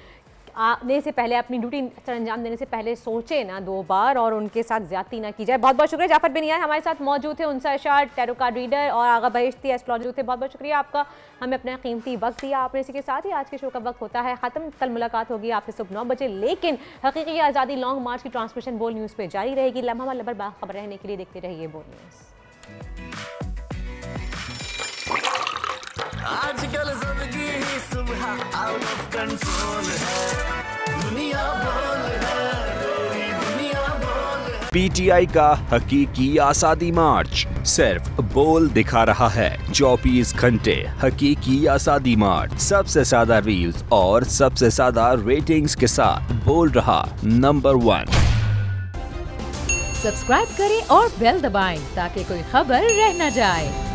आने से पहले, अपनी ड्यूटी अंजाम देने से पहले सोचे ना 2 बार और उनके साथ ज्यादती ना की जाए। बहुत बहुत शुक्रिया। जाफर बिन यार हमारे साथ मौजूद थे, उनसा अशार टैरो कार्ड रीडर और आगा बहिश्ती एस्ट्रोलॉजर थे। बहुत बहुत शुक्रिया आपका, हमें अपना कीमती वक्त दिया आपने। इसी के साथ ही आज के शो का वक्त होता है ख़त्म। कल मुलाकात होगी आपसे सुबह 9 बजे, लेकिन हकीकी आज़ादी लॉन्ग मार्च की ट्रांसमिशन बोल न्यूज़ पे जारी रहेगी। लम्हा लबर बाखबर रहने के लिए देखते रहिए बोल न्यूज़। आजकल जिंदगी ही सुबह आउट ऑफ कंट्रोल है, दुनिया बोल है, दुनिया बोल है। PTI का हकीकी आज़ादी मार्च सिर्फ बोल दिखा रहा है। 24 घंटे हकीकी आज़ादी मार्च, सबसे ज्यादा रील्स और सबसे ज्यादा रेटिंग्स के साथ बोल रहा नंबर 1। सब्सक्राइब करें और बेल दबाएं ताकि कोई खबर रह न जाए।